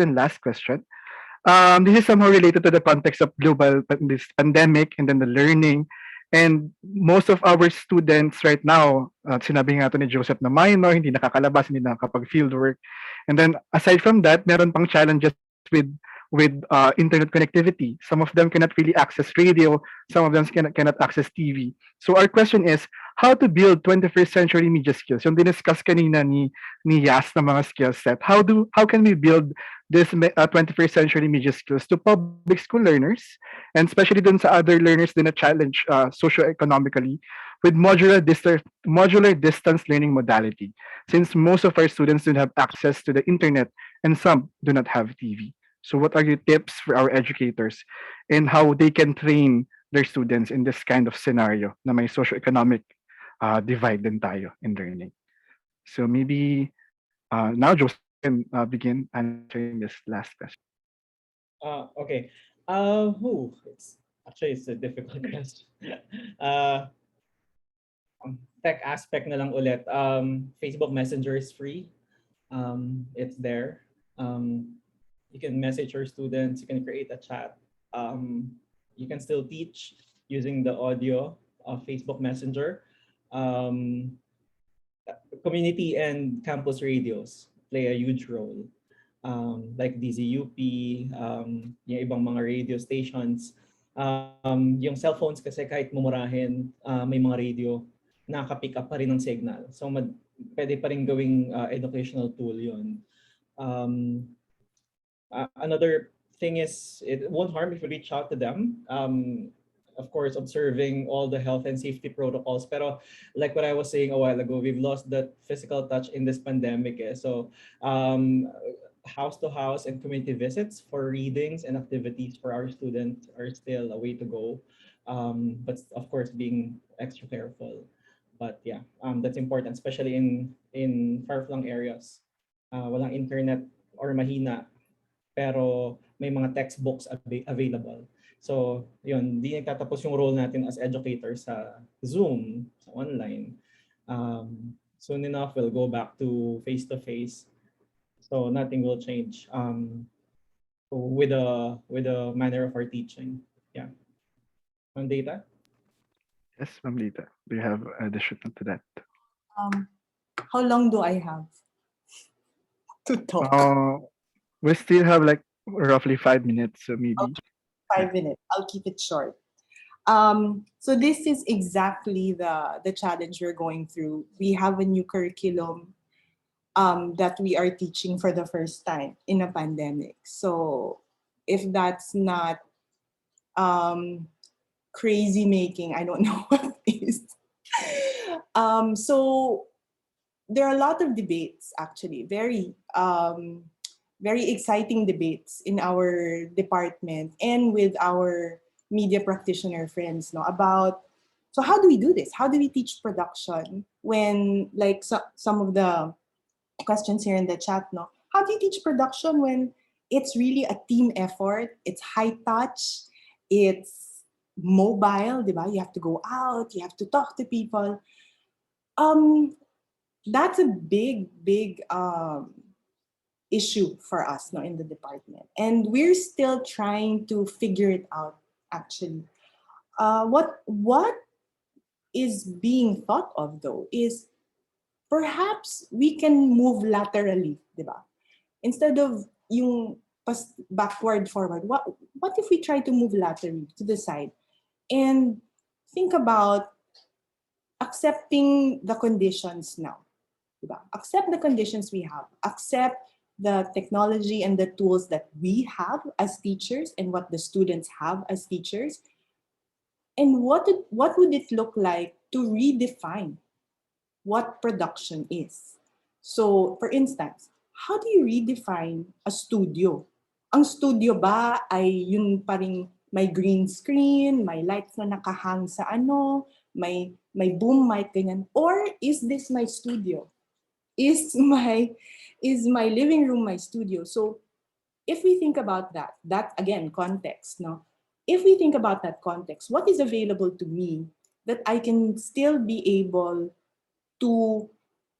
and last question. This is somehow related to the context of this pandemic and then the learning. And most of our students right now, sinabi nga ito ni Joseph na minor, hindi nakakalabas, hindi nakakapag-field work. And then aside from that, meron pang challenges with internet connectivity. Some of them cannot really access radio. Some of them cannot access TV. So our question is, how to build 21st century media skills? Yung diniscuss kanina ni Yas na mga skill set. How can we build this 21st century media skills to public school learners, and especially dun sa other learners din na challenge socio-economically with modular distance learning modality, since most of our students don't have access to the internet and some do not have TV. So what are your tips for our educators and how they can train their students in this kind of scenario na may socio-economic divide din tayo in learning? So maybe now Joseph can begin answering this last question. Okay. It's a difficult question. Tech aspect na lang ulit. Facebook Messenger is free. It's there. You can message your students. You can create a chat. You can still teach using the audio of Facebook Messenger. Community and campus radios play a huge role. Like DZUP, yung ibang mga radio stations. Yung cellphones kasi kahit mumurahin, may mga radio, nakaka-pick up pa rin ng signal. So pwede pa rin gawing educational tool yun. Another thing is, it won't harm if you reach out to them. Of course, observing all the health and safety protocols. Pero like what I was saying a while ago, we've lost that physical touch in this pandemic. So house to house and community visits for readings and activities for our students are still a way to go. But of course, being extra careful. But yeah, that's important, especially in far-flung areas. Walang internet or mahina, pero may mga textbooks available. So, yun, di nagtatapos yung role natin as educators sa Zoom, sa online. Soon enough, we'll go back to face-to-face. So nothing will change with the manner of our teaching. Yeah. On data? Yes, Ma'am Dita. Do you have addition to that? How long do I have to talk? We still have like roughly 5 minutes, so maybe. Okay. 5 minutes. I'll keep it short. So this is exactly the challenge we're going through. We have a new curriculum that we are teaching for the first time in a pandemic. So if that's not um, crazy making, I don't know what is. So there are a lot of debates, actually, very exciting debates in our department and with our media practitioner friends, no, about, so how do we do this? How do we teach production when, like, some of the questions here in the chat, no, how do you teach production when it's really a team effort, it's high touch, it's mobile, diba? You have to go out, you have to talk to people. um that's a big issue for us, no, in the department, and we're still trying to figure it out, actually. What is being thought of, though, is perhaps we can move laterally, diba? Instead of yung backward forward, what if we try to move laterally to the side and think about accepting the conditions now, diba? Accept the conditions we have. Accept the technology and the tools that we have as teachers and what the students have as teachers. And what would it look like to redefine what production is? So, for instance, how do you redefine a studio? Ang studio ba ay yun pa ring may green screen, may lights na nakahang sa ano, may boom mic, ganyan? Or is this my studio? Is my living room my studio? So if we think about that again, context, no? If we think about that context, what is available to me that I can still be able to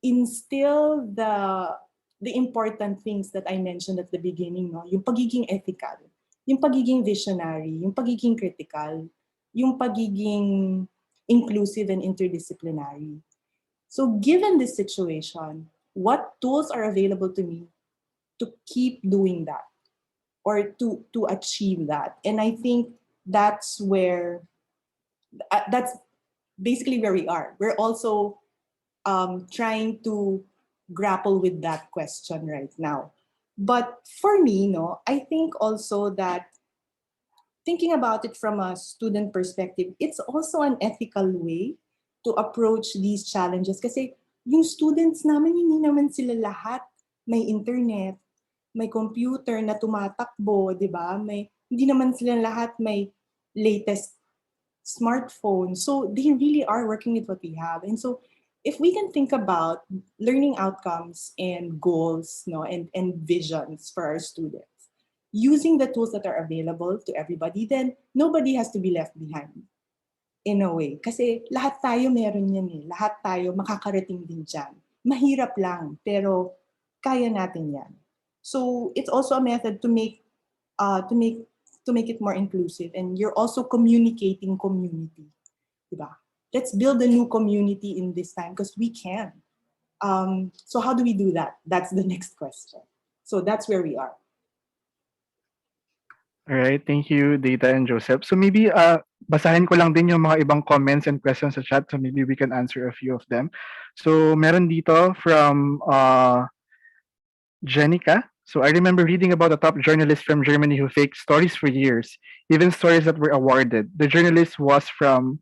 instill the important things that I mentioned at the beginning, no? Yung pagiging ethical, yung pagiging visionary, yung pagiging critical, yung pagiging inclusive and interdisciplinary. So given this situation, what tools are available to me to keep doing that or to achieve that? And I think that's where that's basically where we are. We're also trying to grapple with that question right now. But for me, no, I think also that thinking about it from a student perspective, it's also an ethical way to approach these challenges. Kasi yung students namin, hindi naman sila lahat may internet, may computer na tumatakbo, di ba? Hindi naman sila lahat may latest smartphone. So they really are working with what we have. And so if we can think about learning outcomes and goals, no, and visions for our students, using the tools that are available to everybody, then nobody has to be left behind in a way. Kasi lahat tayo meron yan eh. Lahat tayo makakarating din dyan. Mahirap lang, pero kaya natin yan. So it's also a method to make it more inclusive, and you're also communicating community, diba? Let's build a new community in this time because we can. So how do we do that? That's the next question. So that's where we are. All right, thank you, Data and Joseph. So maybe basahin ko lang din yung mga ibang comments and questions sa chat, so maybe we can answer a few of them. So meron dito from Jenica. So I remember reading about a top journalist from Germany who faked stories for years, even stories that were awarded. The journalist was from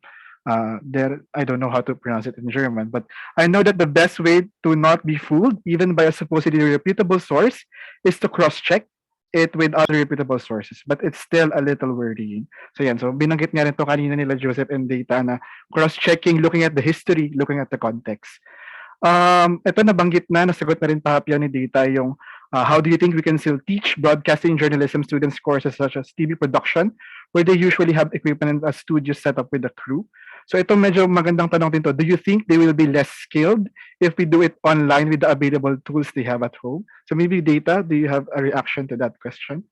there. I don't know how to pronounce it in German, but I know that the best way to not be fooled, even by a supposedly reputable source, is to cross-check it with other reputable sources. But it's still a little worrying. So yan. So binanggit nga rin to kanina nila Joseph and Data na cross-checking, looking at the history, looking at the context. Ito nabanggit na, nasagot na rin pahapyaw ni Data yung how do you think we can still teach broadcasting journalism students courses such as TV production where they usually have equipment and a studio set up with a crew? So ito medyo magandang tanong din to. Do you think they will be less skilled if we do it online with the available tools they have at home? So maybe Data, do you have a reaction to that question?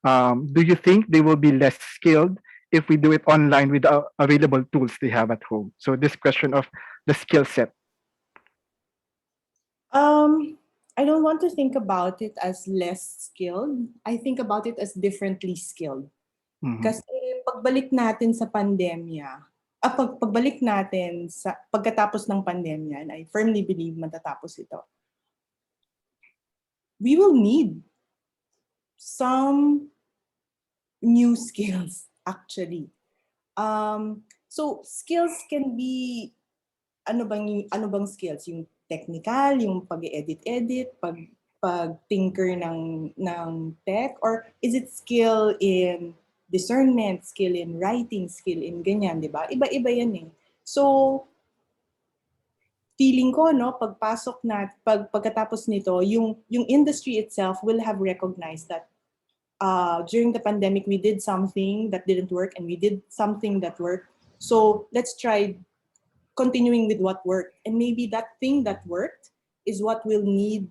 Do you think they will be less skilled if we do it online with the available tools they have at home? So this question of the skill set. I don't want to think about it as less skilled. I think about it as differently skilled. Mhm. Kasi pagbalik natin sa pandemya, pagbalik natin sa pagkatapos ng pandemya, and I firmly believe matatapos ito, we will need some new skills actually. So skills can be ano bang skills? Yung technical, yung pag-edit, pag-tinker ng tech, or is it skill in discernment, skill in writing, skill in ganyan, di ba? Iba-iba yan eh. So, feeling ko, no, pagkatapos nito, yung industry itself will have recognized that during the pandemic, we did something that didn't work and we did something that worked. So let's try continuing with what worked. And maybe that thing that worked is what will need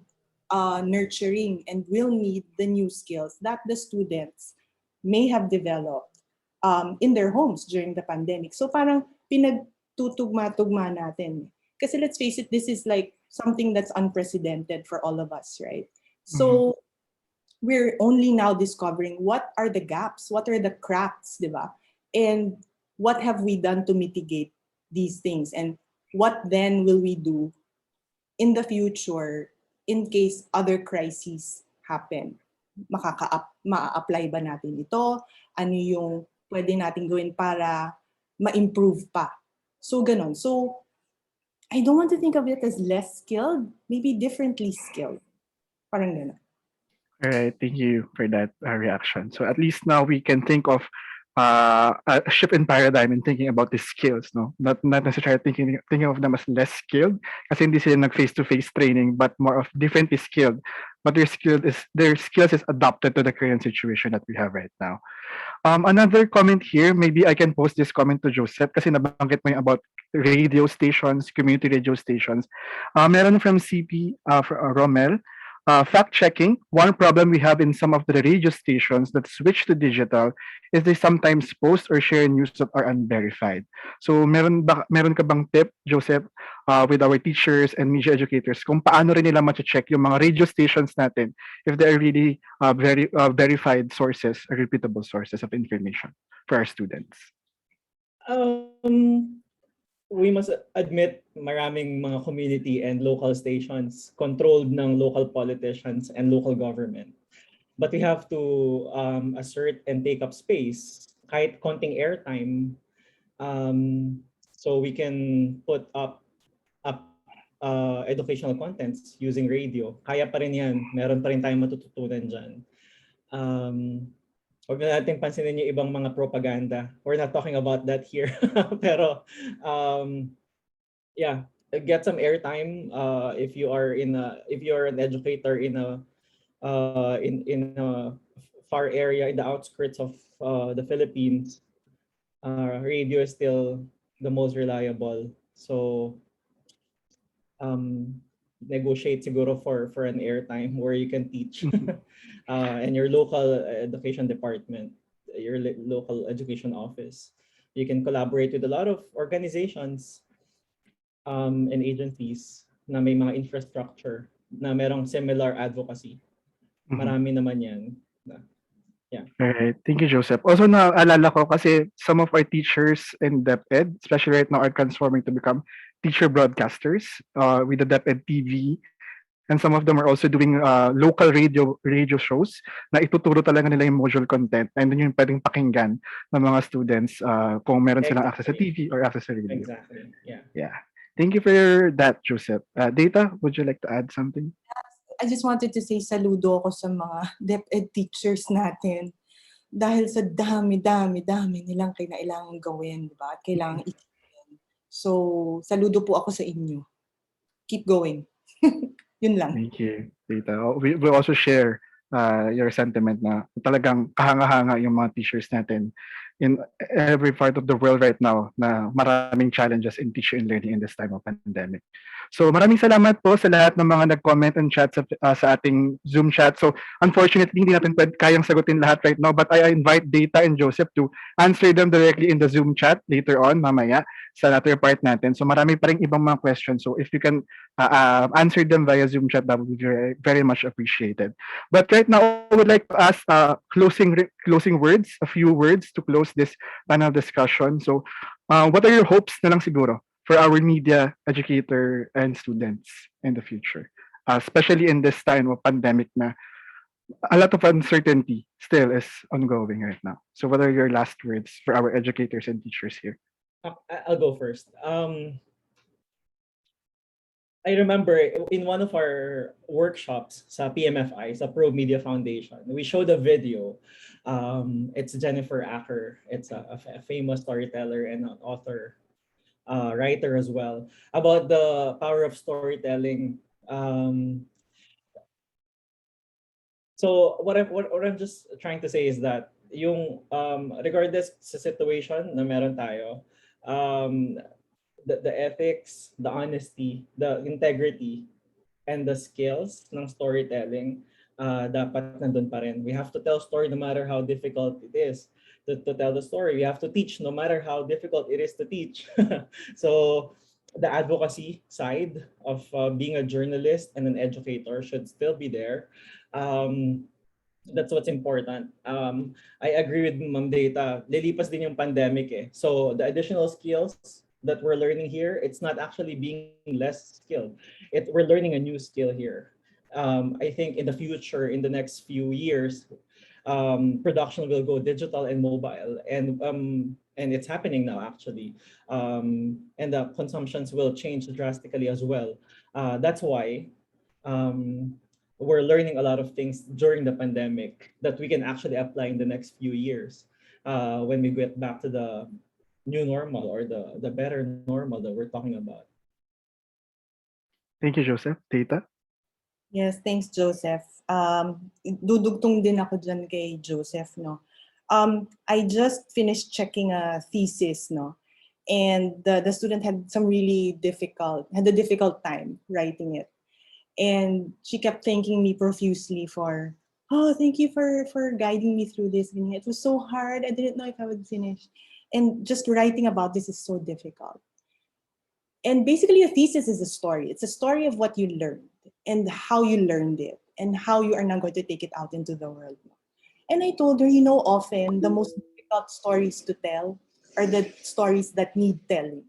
nurturing and will need the new skills that the students may have developed in their homes during the pandemic. So parang pinagtutugma-tugma natin. Kasi let's face it, this is like something that's unprecedented for all of us, right? So we're only now discovering what are the gaps, what are the cracks, di ba? And what have we done to mitigate these things? And what then will we do in the future in case other crises happen? Ma-apply ba natin ito? Ano yung pwede natin gawin para ma-improve pa? So, ganon. So, I don't want to think of it as less skilled, maybe differently skilled. Parang ganon. All right, thank you for that reaction. So at least now we can think of a shift in paradigm in thinking about the skills, no? Not necessarily thinking of them as less skilled, kasi hindi sila nag face-to-face training, but more of differently skilled. But their skills is adapted to the current situation that we have right now. Another comment here, maybe I can post this comment to Joseph kasi nabanggit mo yung about radio stations, community radio stations. Meron from CP, Romel, fact-checking, one problem we have in some of the radio stations that switch to digital is they sometimes post or share news that are unverified. So meron ka bang tip, Joseph, with our teachers and media educators kung paano rin nila ma-check yung mga radio stations natin if they are really very verified sources or reputable sources of information for our students? We must admit maraming mga community and local stations controlled ng local politicians and local government. But we have to assert and take up space, kahit konting airtime, so we can put up educational contents using radio. Kaya pa rin yan. Meron pa rin tayong matututunan dyan. Huwag na natin pansinin yung ibang mga propaganda. We're not talking about that here. Pero, yeah, get some airtime if you are an educator in a far area in the outskirts of the Philippines. Radio is still the most reliable. So, negotiate siguro for an airtime where you can teach and your local education department, your local education office. You can collaborate with a lot of organizations and agencies na may mga infrastructure na merong similar advocacy. Marami naman yan. Yeah. All right. Thank you, Joseph. Also, naalala ko kasi some of our teachers in DepEd, especially right now, are transforming to become teacher broadcasters with the DepEd TV. And some of them are also doing local radio shows na ituturo talaga nila yung module content and then yung pwedeng pakinggan ng mga students kung meron silang access sa TV or access sa radio. Exactly. Yeah. Thank you for that, Joseph. Data, would you like to add something? I just wanted to say saludo ako sa mga DepEd teachers natin dahil sa dami nilang kailangan gawin, di ba? At kailangan itigil. So, saludo po ako sa inyo. Keep going. Yun lang. Thank you, Data. We also share your sentiment na talagang kahanga-hanga yung mga teachers natin in every part of the world right now na maraming challenges in teaching and learning in this time of pandemic. So maraming salamat po sa lahat ng mga nag-comment and chat sa ating Zoom chat. So unfortunately, hindi natin kayang sagutin lahat right now, but I invite Data and Joseph to answer them directly in the Zoom chat later on, mamaya, sa latter part natin. So marami pa rin ibang mga questions. So if you can answer them via Zoom chat, that would be very, very much appreciated. But right now, I would like to ask closing words, a few words to close this panel discussion. So what are your hopes na lang siguro for our media educator and students in the future, especially in this time of pandemic na a lot of uncertainty still is ongoing right now. So what are your last words for our educators and teachers here? I'll go first. I remember in one of our workshops sa PMFI, sa Pro Media Foundation, we showed a video. It's Jennifer Acker. It's a famous storyteller and an author, writer as well, about the power of storytelling. So what I'm just trying to say is that yung regardless sa situation na meron tayo, the ethics, the honesty, the integrity, and the skills ng storytelling, dapat nandun pa rin. We have to tell story no matter how difficult it is to tell the story. We have to teach no matter how difficult it is to teach. So the advocacy side of being a journalist and an educator should still be there. That's what's important. I agree with Ma'am Data. Lilipas din yung pandemic eh. So the additional skills that we're learning here, it's not actually being less skilled. We're learning a new skill here. I think in the future, in the next few years, production will go digital and mobile, and it's happening now actually. And the consumptions will change drastically as well. That's why we're learning a lot of things during the pandemic that we can actually apply in the next few years when we get back to the new normal or the better normal that we're talking about. Thank you, Joseph. Data? Yes, thanks, Joseph. Dudugtong din ako dyan kay Joseph, no? I just finished checking a thesis, no? And the student had a difficult time writing it. And she kept thanking me profusely for, oh, thank you for guiding me through this. It was so hard. I didn't know if I would finish. And just writing about this is so difficult. And basically a thesis is a story. It's a story of what you learned and how you learned it and how you are now going to take it out into the world. And I told her, often the most difficult stories to tell are the stories that need telling.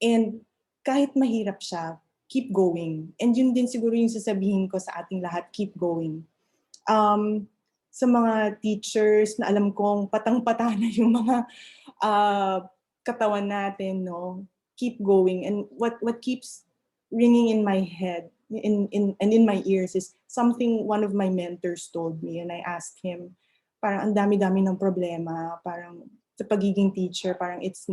And kahit mahirap siya, keep going. And yun din siguro yung sasabihin ko sa ating lahat, keep going. Sa mga teachers na alam kong patang-pata na yung mga katawan natin, no? Keep going. And what keeps ringing in my head and in my ears is something one of my mentors told me, and I asked him, parang ang dami-dami ng problema, parang sa pagiging teacher, parang it's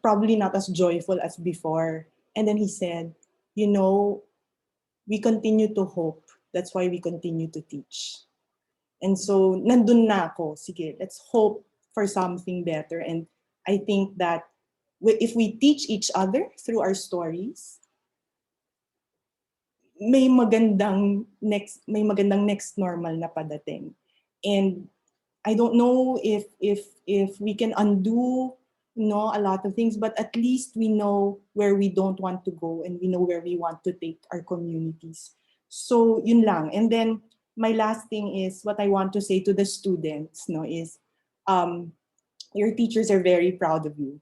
probably not as joyful as before. And then he said, we continue to hope. That's why we continue to teach. And so, nandun na ako. Sige, let's hope for something better. And I think that if we teach each other through our stories, may magandang next normal na padating. And I don't know if we can undo a lot of things, but at least we know where we don't want to go and we know where we want to take our communities. So yun lang. And then my last thing is what I want to say to the students, is your teachers are very proud of you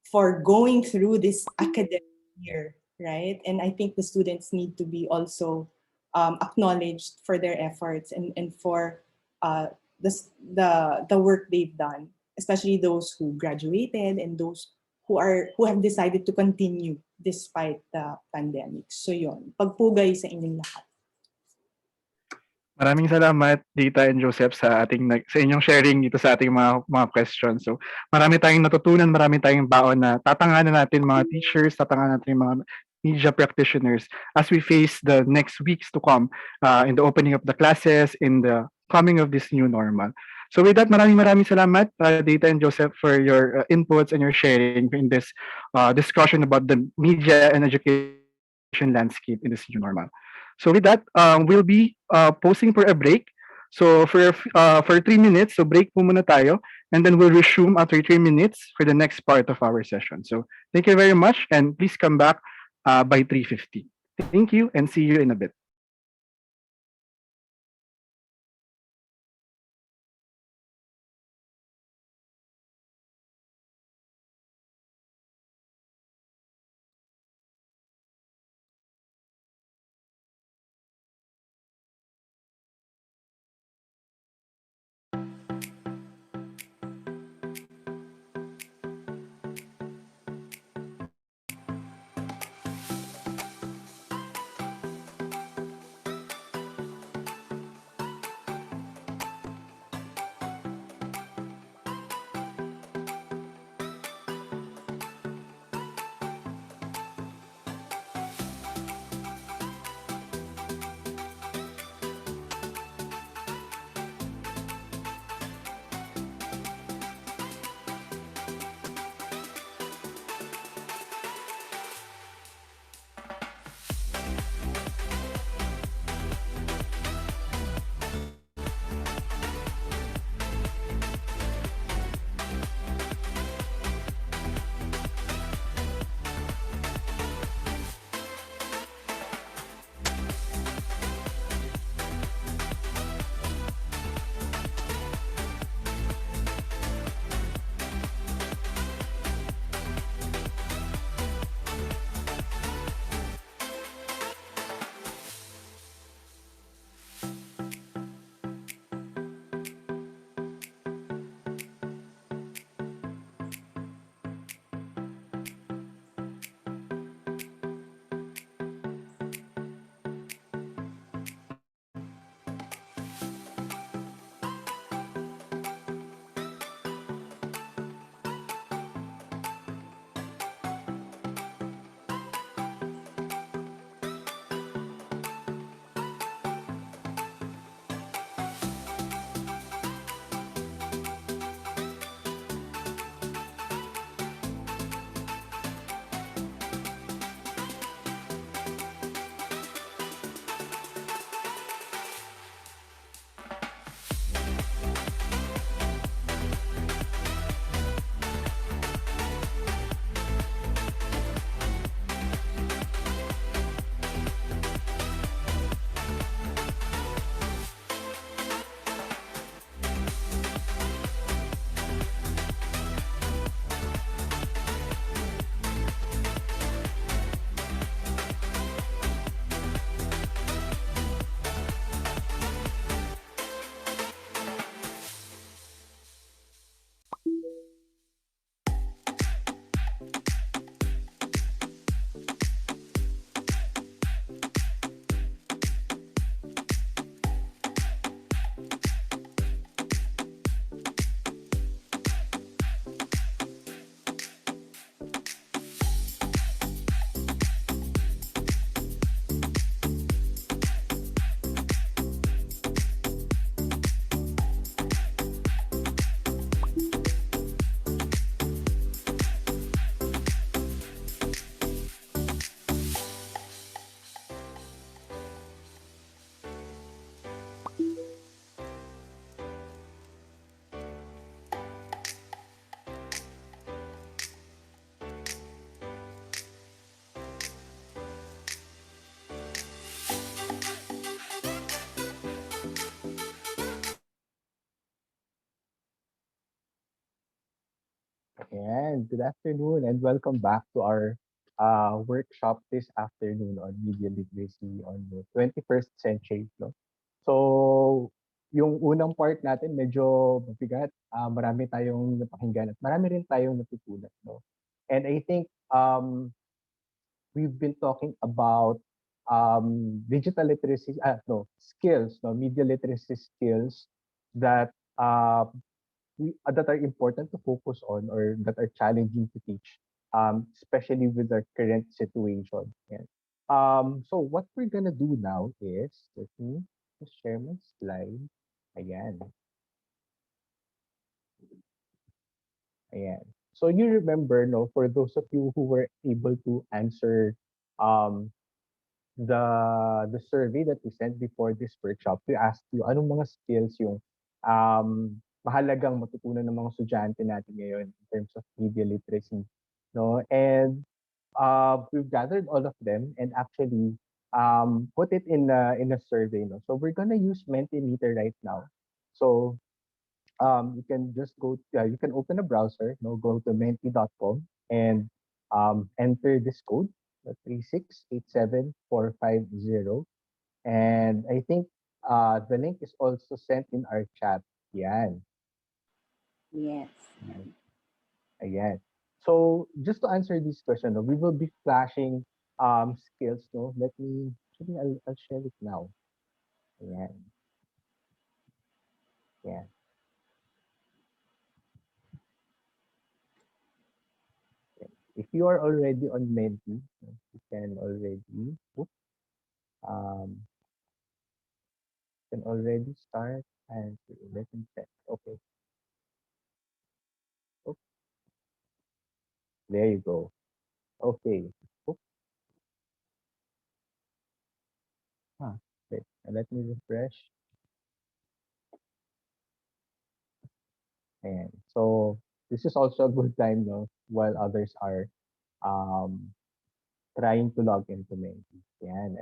for going through this academic year, right? And I think the students need to be also acknowledged for their efforts and for the work they've done, especially those who graduated and those who have decided to continue despite the pandemic. So yun, pagpugay sa inyong lahat. Maraming salamat, Dita and Joseph, sa inyong sharing dito sa ating mga questions. So, marami tayong natutunan, marami tayong baon na tatanganan natin mga teachers, tatanganan natin mga media practitioners as we face the next weeks to come in the opening of the classes, in the coming of this new normal. So with that, maraming salamat, Data and Joseph, for your inputs and your sharing in this discussion about the media and education landscape in this new normal. So with that, we'll be posing for a break. So for 3 minutes, so break po muna tayo, and then we'll resume after 3 minutes for the next part of our session. So thank you very much, and please come back by 3:50. Thank you, and see you in a bit. And good afternoon and welcome back to our workshop this afternoon on media literacy on the 21st century. No? So, yung unang part natin medyo mabigat. Marami tayong napakinggan at marami rin tayong natutunan. No? And I think we've been talking about digital literacy, no, skills, no, media literacy skills that that are important to focus on or that are challenging to teach, especially with our current situation. Yeah. So what we're gonna do now is, let me just share my slide. Again. Ayan. So you remember, no, for those of you who were able to answer um, the survey that we sent before this workshop, we asked you anong mga skills yung mahalagang matutunan ng mga estudyante natin ngayon in terms of media literacy, no? And we've gathered all of them and actually put it in a survey, no? So we're gonna use Mentimeter right now. So you can just you can open a browser, go to menti.com and enter this code, 3687450. And I think the link is also sent in our chat. Yan. Yes. Ayan. So just to answer this question, no, we will be flashing skills. No, let me. Actually, I'll share it now. Ayan. Yeah. If you are already on Menti, you can already oops, um, can already start and let me check. Okay. Oops, there you go. Okay. Oops, huh. Wait, let me refresh. And so this is also a good time, no, while others are um trying to log into Menti. Yan,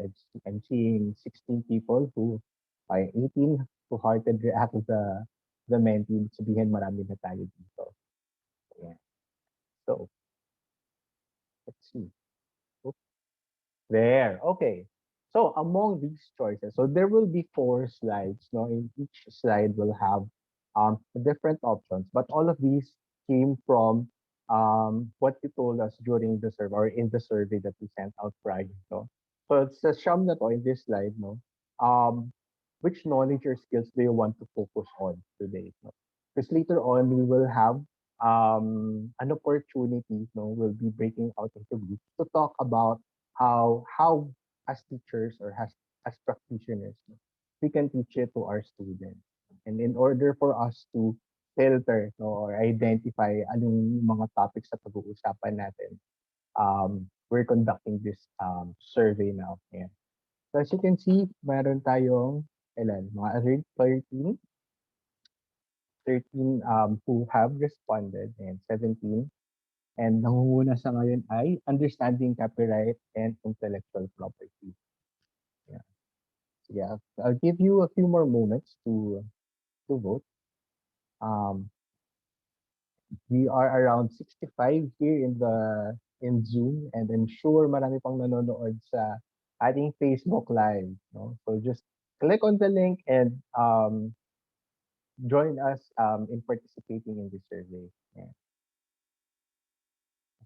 I'm seeing 16 people who ay 18 who hearted react the Menti. Sabihin marami na tayo dito. Yan. So let's see. Oops. There. Okay. So among these choices, so there will be four slides. No, in each slide will have different options, but all of these came from what you told us during the survey or in the survey that we sent out prior. No, so it's a siyam na to in this slide. No, which knowledge or skills do you want to focus on today? No? Because later on we will have an opportunity. No, we'll be breaking out into groups to talk about how as teachers or as practitioners, no, we can teach it to our students. And in order for us to filter, no, or identify anong mga topics na pag-uusapan natin, we're conducting this survey now. Ayan. So as you can see, meron tayong mga around 13 who have responded and 17. And nangunguna sa ngayon ay understanding copyright and intellectual property. Yeah. So yeah, I'll give you a few more moments to vote. Um, we are around 65 here in Zoom, and I'm sure marami pang nanonood sa ating Facebook Live. No? So just click on the link and join us in participating in this survey. Yeah.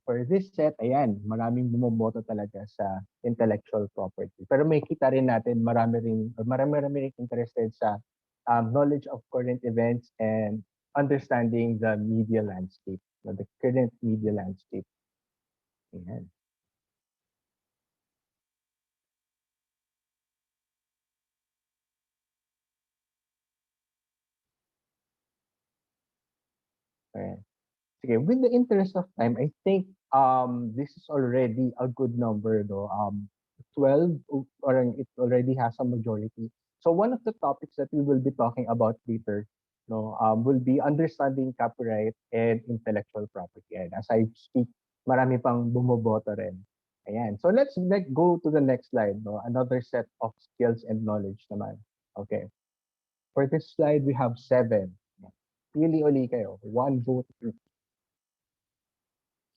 For this set, ayan, maraming bumoboto talaga sa intellectual property. Pero may kita rin natin marami rin interested sa knowledge of current events and understanding the media landscape, the current media landscape. Ayan. Ayan. Sige, with the interest of time, I think this is already a good number, no? 12 or it already has a majority. So one of the topics that we will be talking about later, no, will be understanding copyright and intellectual property. And as I speak, marami pang bumoboto rin. Ayan. So let's go to the next slide, no? Another set of skills and knowledge naman. Okay. For this slide, we have 7. Pili uli kayo. 1 vote.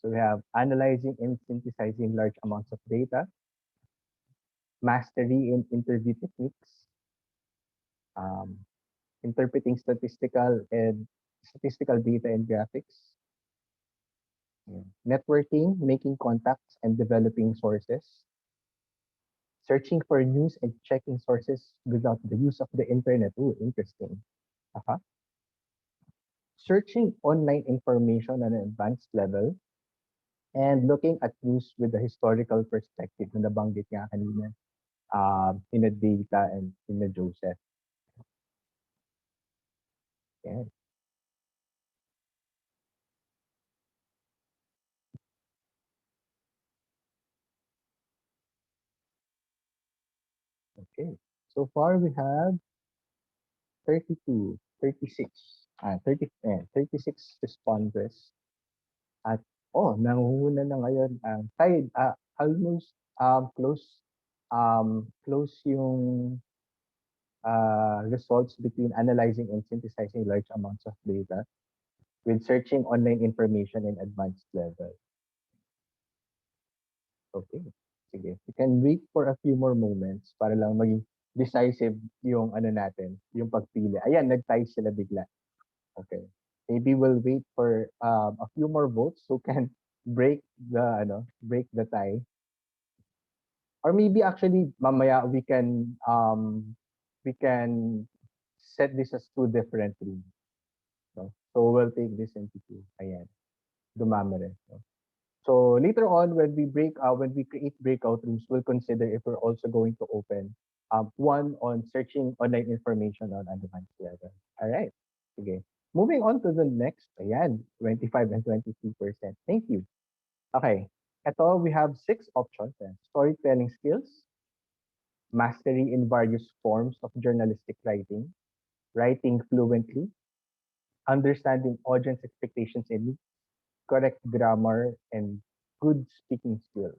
So we have analyzing and synthesizing large amounts of data, mastery in interview techniques, um, interpreting statistical data and graphics, networking, making contacts and developing sources, searching for news and checking sources without the use of the internet. Ooh, interesting. Uh-huh. Searching online information on an advanced level, and looking at news with a historical perspective na nabanggit nga kanina in a data and in a Joseph. Yeah. Okay. So far we have 32, 36, 36 responders. At nanguhuna na ngayon ang tied, almost close yung results between analyzing and synthesizing large amounts of data with searching online information in advanced level. Okay. Sige. We can wait for a few more moments para lang maging decisive yung natin, yung pagpili. Ayan, nag-tie sila bigla. Okay. Maybe we'll wait for a few more votes so can break the tie. Or maybe actually mamaya we can set this as two different rooms. No? So we'll take this into two. Ayan. Dumami rin. No? So later on, when we create breakout rooms, we'll consider if we're also going to open one on searching online information on advanced level. All right. Okay. Moving on to the next, ayan, 25 and 23%. Thank you. Okay. Ito, we have 6 options. Storytelling skills, mastery in various forms of journalistic writing, writing fluently, understanding audience expectations and needs, correct grammar, and good speaking skills.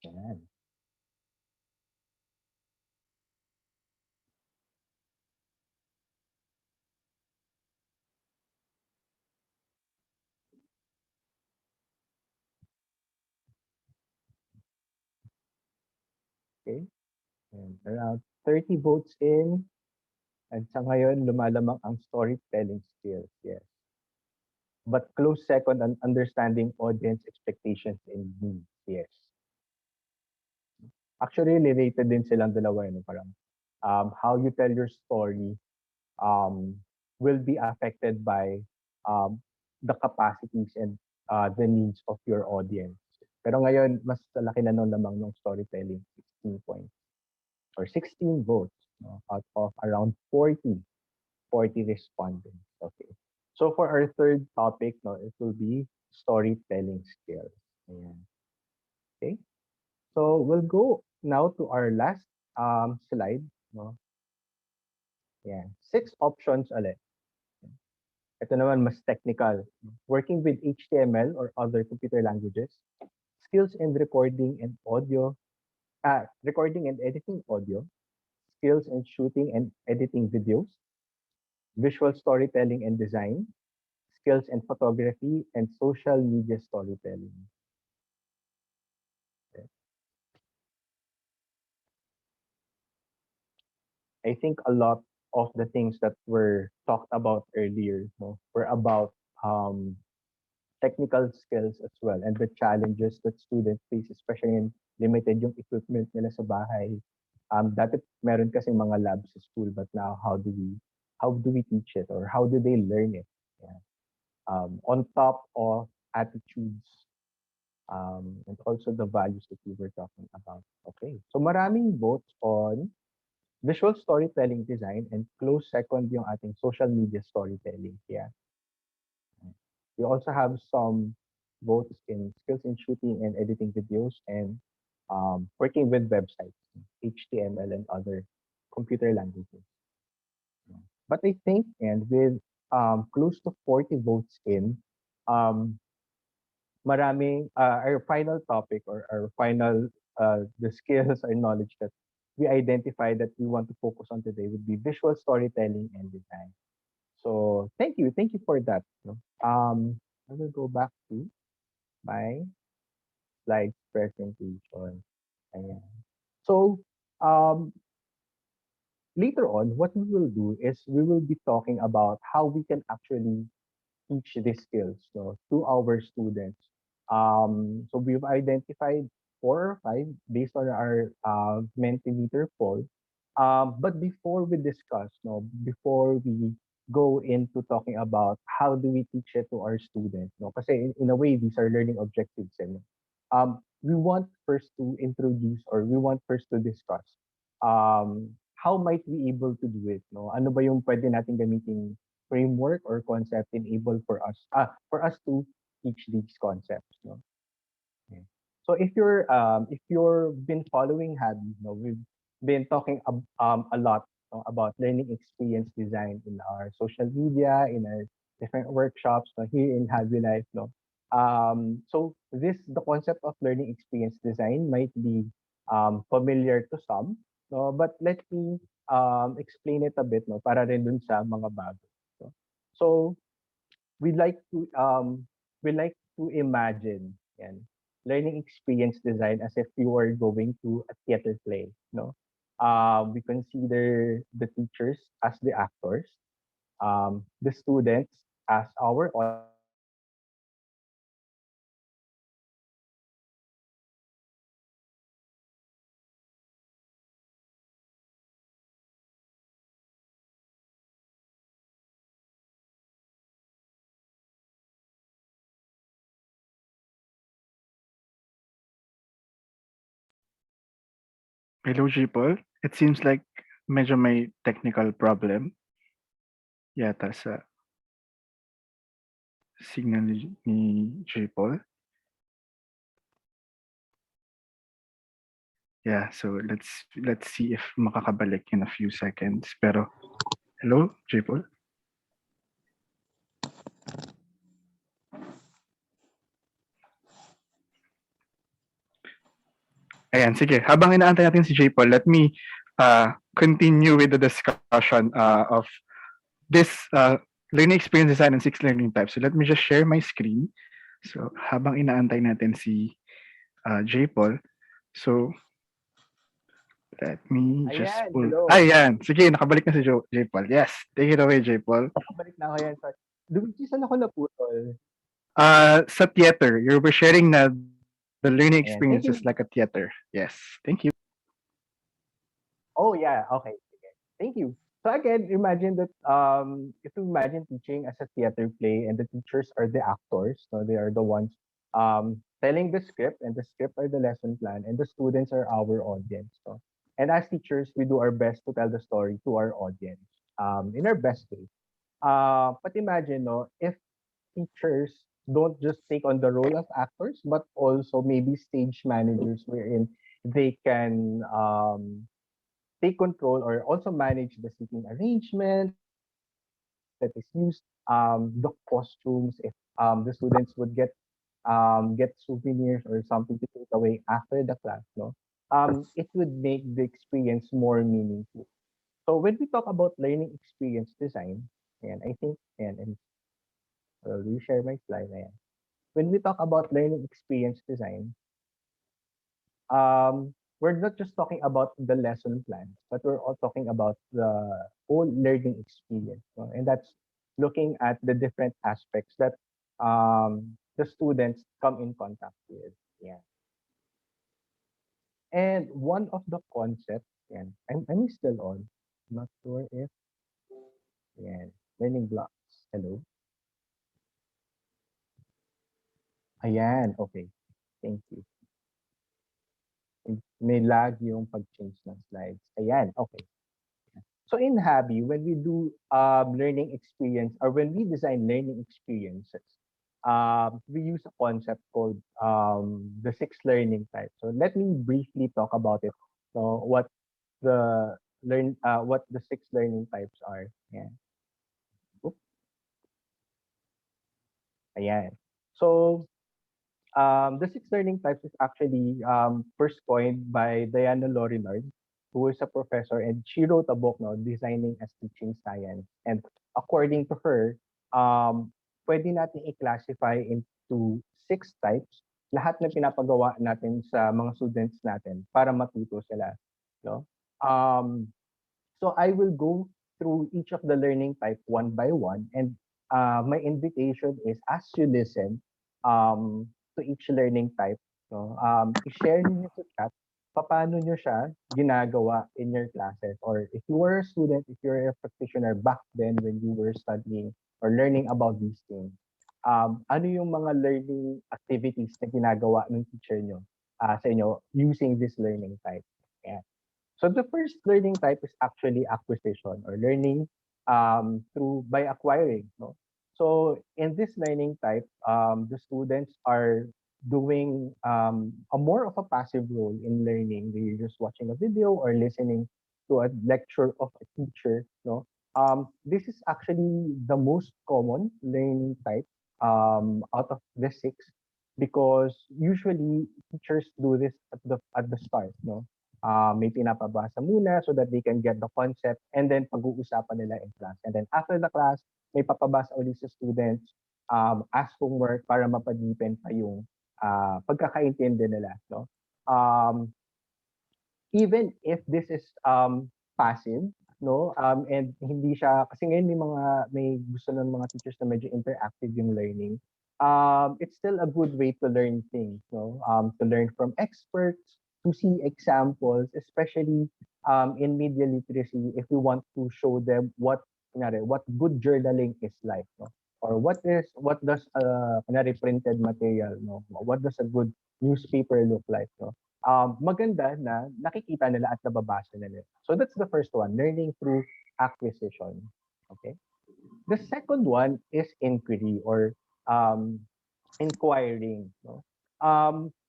Yan. Okay. And around 30 votes in. And sa ngayon, lumalamang ang storytelling skills. Yes. But close second on understanding audience expectations and needs. Yes. Actually, related din silang dalawa. Parang how you tell your story will be affected by um, the capacities and the needs of your audience. Pero ngayon, mas laki na nung lamang ng storytelling, 16 points or 16 votes, no, out of around 40 respondents. Okay. So for our third topic, no, it will be storytelling skills. Ayan. Okay. So we'll go now to our last slide. No? Yeah. 6 options ulit. Ito naman mas technical. Working with HTML or other computer languages, skills in recording and editing audio, skills in shooting and editing videos, visual storytelling and design, skills in photography, and social media storytelling. Okay. I think a lot of the things that were talked about earlier, no, were about technical skills as well and the challenges that students face, especially in limited yung equipment nila sa bahay. Dati meron kasi mga labs sa school, but now how do we teach it or how do they learn it? Yeah. On top of attitudes and also the values that we were talking about. Okay, so maraming votes on visual storytelling design and close second yung ating social media storytelling. Yeah. We also have some votes in skills in shooting and editing videos and working with websites, HTML and other computer languages. But I think, and with close to 40 votes in, our final topic or our final the skills or knowledge that we identified that we want to focus on today would be visual storytelling and design. So thank you for that. I will go back to my slides presentation. Ayan. So later on, what we will do is we will be talking about how we can actually teach these skills to our students. So we've identified 4 or 5 based on our Mentimeter poll. But before we discuss, before we go into talking about how do we teach it to our students, kasi in a way, these are learning objectives. We want first to introduce or we want first to discuss how might we able to do it. Ano ba yung pwede natin gamitin framework or concept enable for us to teach these concepts. Okay. So if you're been following Habi, we've been talking a lot about learning experience design in our social media, in our different workshops, here in Habi Life, no. So the concept of learning experience design might be familiar to some, no, but let me explain it a bit, no, para rin dun sa mga bago. No? So we like to imagine yan, learning experience design as if you were going to a theater play, no? We consider the teachers as the actors, the students as our audience, and the students as the actors. Hello, Jipol. It seems like medyo may technical problem yata sa signal ni Jipol. Yeah, so let's see if makakabalik in a few seconds. Pero hello, Jipol. Ayan, sige. Habang inaantay natin si Jipol, let me continue with the discussion of this learning experience design and 6 learning types. So let me just share my screen. So habang inaantay natin si Jipol, so let me just Ayan, pull. hello. Ayan, sige, nakabalik na si Jipol. Yes, take it away, Jipol. Nakabalik na ako yan. Sorry. Luigi, saan ako naputol? Sa theater, you were sharing na the learning Ayan, experience thank is you. like a theater. Yes, thank you. Oh yeah, okay. Sige. Thank you. So again, imagine that if you imagine teaching as a theater play and the teachers are the actors, so they are the ones telling the script, and the script are the lesson plan, and the students are our audience. So, and as teachers, we do our best to tell the story to our audience in our best way. But imagine, no, if teachers don't just take on the role of actors, but also maybe stage managers wherein they can take control or also manage the seating arrangement that is used, the costumes, if the students would get souvenirs or something to take away after the class, no, it would make the experience more meaningful. So when we talk about learning experience design, and I think, and I'll reshare my slide. Ayan. When we talk about learning experience design, we're not just talking about the lesson plans, but we're all talking about the whole learning experience. No? And that's looking at the different aspects that the students come in contact with. Yeah. And one of the concepts, and I'm still on, not sure if, yeah, learning blocks. Hello. Ayan, okay. Thank you. May lag yung pag-change ng slides. Ayan, okay. So in Habi, when we do learning experience or when we design learning experiences, we use a concept called the 6 learning types. So let me briefly talk about it. So what the 6 learning types are. Yeah. Oop. Ayan. So the 6 learning types is actually first coined by Diana Lorinard, who is a professor, and she wrote a book, no, Designing as Teaching Science. And according to her, pwede natin i-classify into 6 types lahat na pinapagawa natin sa mga students natin para matuto sila. No? So I will go through each of the learning type one by one, and my invitation is, as you listen to each learning type, no, i-share niyo sa chat paano nyo siya ginagawa in your classes, or if you were a student, if you're a practitioner back then when you were studying or learning about these things, ano yung mga learning activities na ginagawa ng teacher nyo sa inyo using this learning type. Yeah. So the first learning type is actually acquisition, or learning through by acquiring. No? So in this learning type, the students are doing a more of a passive role in learning. They're just watching a video or listening to a lecture of a teacher. No, this is actually the most common learning type out of the six, because usually teachers do this at the start. No, may pinapabasa muna so that they can get the concept, and then pag-uusapan nila in class. And then after the class, may papabasa ulit sa students, as homework para mapag-deepen pa yung pagkakaintindi nila. No? Um, Even if this is passive, no, and hindi siya, kasi ngayon may gusto ng mga teachers na medyo interactive yung learning. It's still a good way to learn things, no, to learn from experts, to see examples, especially in media literacy, if we want to show them what good journaling is like, no, or what does kunyari printed material, no, what does a good newspaper look like, no. Maganda na nakikita nila at nababasa nila. So that's the first one, learning through acquisition. Okay. The second one is inquiry, or um, inquiring. No?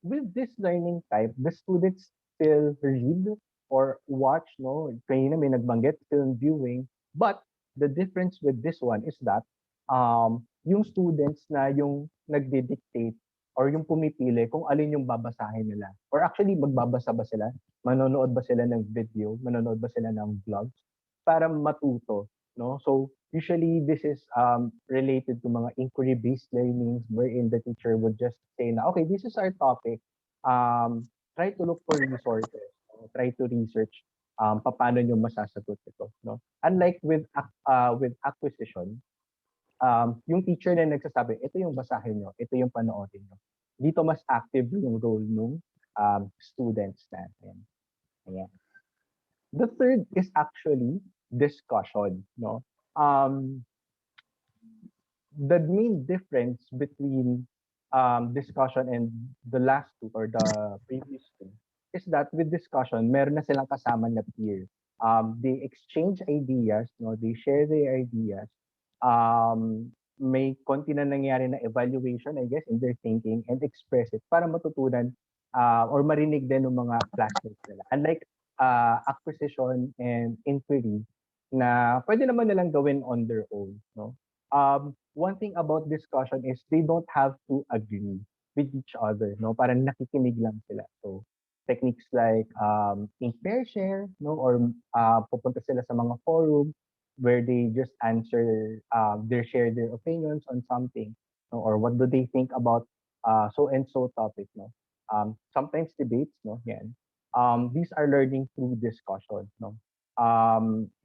With this learning type, the students still read or watch. No, kanina may nagbanggit film viewing, but the difference with this one is that yung students na yung nagdi-dictate or yung pumipili kung alin yung babasahin nila. Or actually, magbabasa ba sila? Manonood ba sila ng video? Manonood ba sila ng vlogs? Para matuto. No? So, usually, this is related to mga inquiry-based learnings wherein the teacher would just say na, okay, this is our topic. Try to look for resources. No? Try to research paano nyo masasagot ito. No? Unlike with acquisition, yung teacher na nagsasabi, ito yung basahin nyo, ito yung panoorin nyo. Dito mas active yung role ng students natin. Ayan. The third is actually discussion. No? The main difference between discussion and the last two or the previous two is that with discussion, meron na silang kasama na peer. They exchange ideas, no? They share their ideas. May konti na nangyari na evaluation, I guess, in their thinking, and express it para matutunan or marinig din ng mga classmates nila. Unlike acquisition and inquiry na pwede naman nilang gawin on their own. No? One thing about discussion is they don't have to agree with each other. No? Parang nakikinig lang sila. So, techniques like think, pair, share, no? Or pupunta sila sa mga forum where they just answer, share their opinions on something, no? Or what do they think about so and so topic, no? Sometimes debates, no? Yan. These are learning through discussion, no?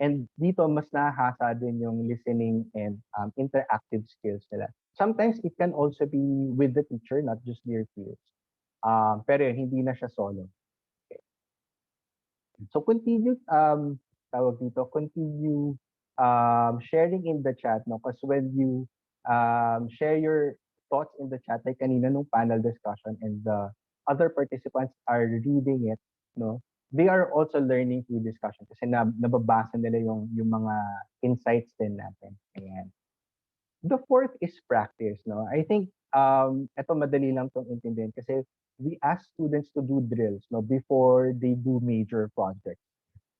And dito mas nahasa din yung listening and interactive skills nila. Sometimes it can also be with the teacher, not just their peers. Pero yun, hindi na siya solo. Okay. So continue continue sharing in the chat, no? Because when you share your thoughts in the chat, like kanina nung panel discussion, and the other participants are reading it, no? They are also learning through discussion kasi nababasa nila yung mga insights din natin. Ayan. The fourth is practice, no? I think ito madali lang tong intindihin kasi we ask students to do drills, no, before they do major projects.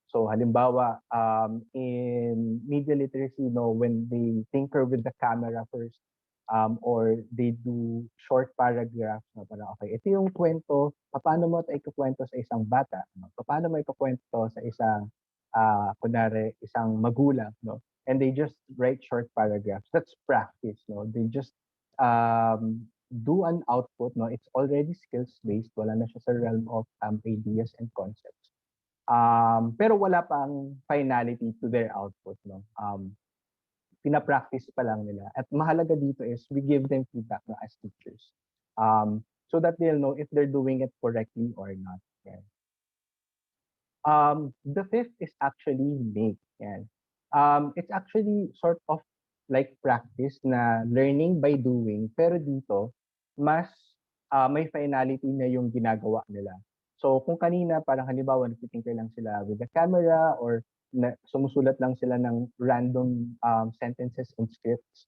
So halimbawa, in media literacy, no, when they tinker with the camera first, or they do short paragraphs, no, parang okay, ito yung kwento, paano mo ito ikukwento sa isang bata, no? Paano mo ikukwento sa isang, kunwari, isang magulang, no? And they just write short paragraphs. That's practice, no? They just do an output, no? It's already skills-based, wala na siya sa realm of ideas and concepts. Pero wala pang finality to their output, no? Pinapractice pa lang nila. At mahalaga dito is we give them feedback, no, as teachers. So that they'll know if they're doing it correctly or not. Yeah. The fifth is actually make. Yeah. It's actually sort of like practice na learning by doing, pero dito, mas may finality na yung ginagawa nila. So kung kanina parang halimbawa nagtitinker lang sila with the camera or sumusulat lang sila ng random sentences and scripts,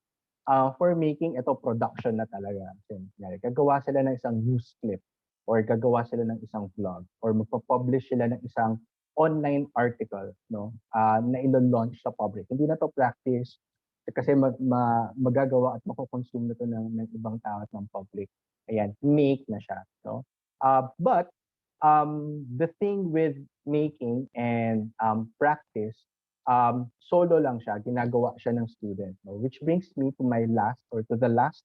for making ito production na talaga. Kunyari, gagawa sila ng isang news clip or gagawa sila ng isang vlog or magpa-publish sila ng isang online article, no? Na ilo-launch sa public. Hindi na to practice kasi magagawa at mako-consume na to ng ibang tao at ng public. Ayan, make na siya, no? But the thing with making and practice, solo lang siya, ginagawa siya ng student, no? Which brings me to my last or to the last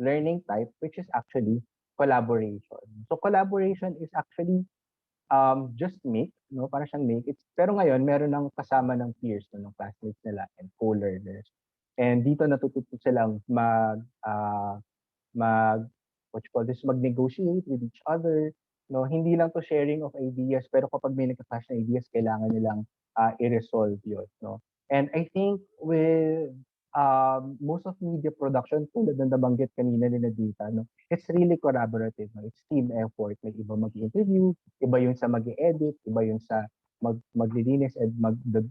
learning type, which is actually collaboration. So collaboration is actually just make, no? Para siyang make. Pero ngayon, meron ng kasama ng peers, no? Ng classmates nila and co-learners. And dito natututo silang mag what you call this, mag-negotiate with each other, no? Hindi lang to sharing of ideas, pero kapag may nagka-clash na ideas, kailangan nilang i-resolve yun, no? And I think with most of media production, tulad ng nabanggit kanina nila dita, no? It's really collaborative, no? It's team effort. May iba mag-interview, iba yun sa mag-edit, iba yun sa maglilinis and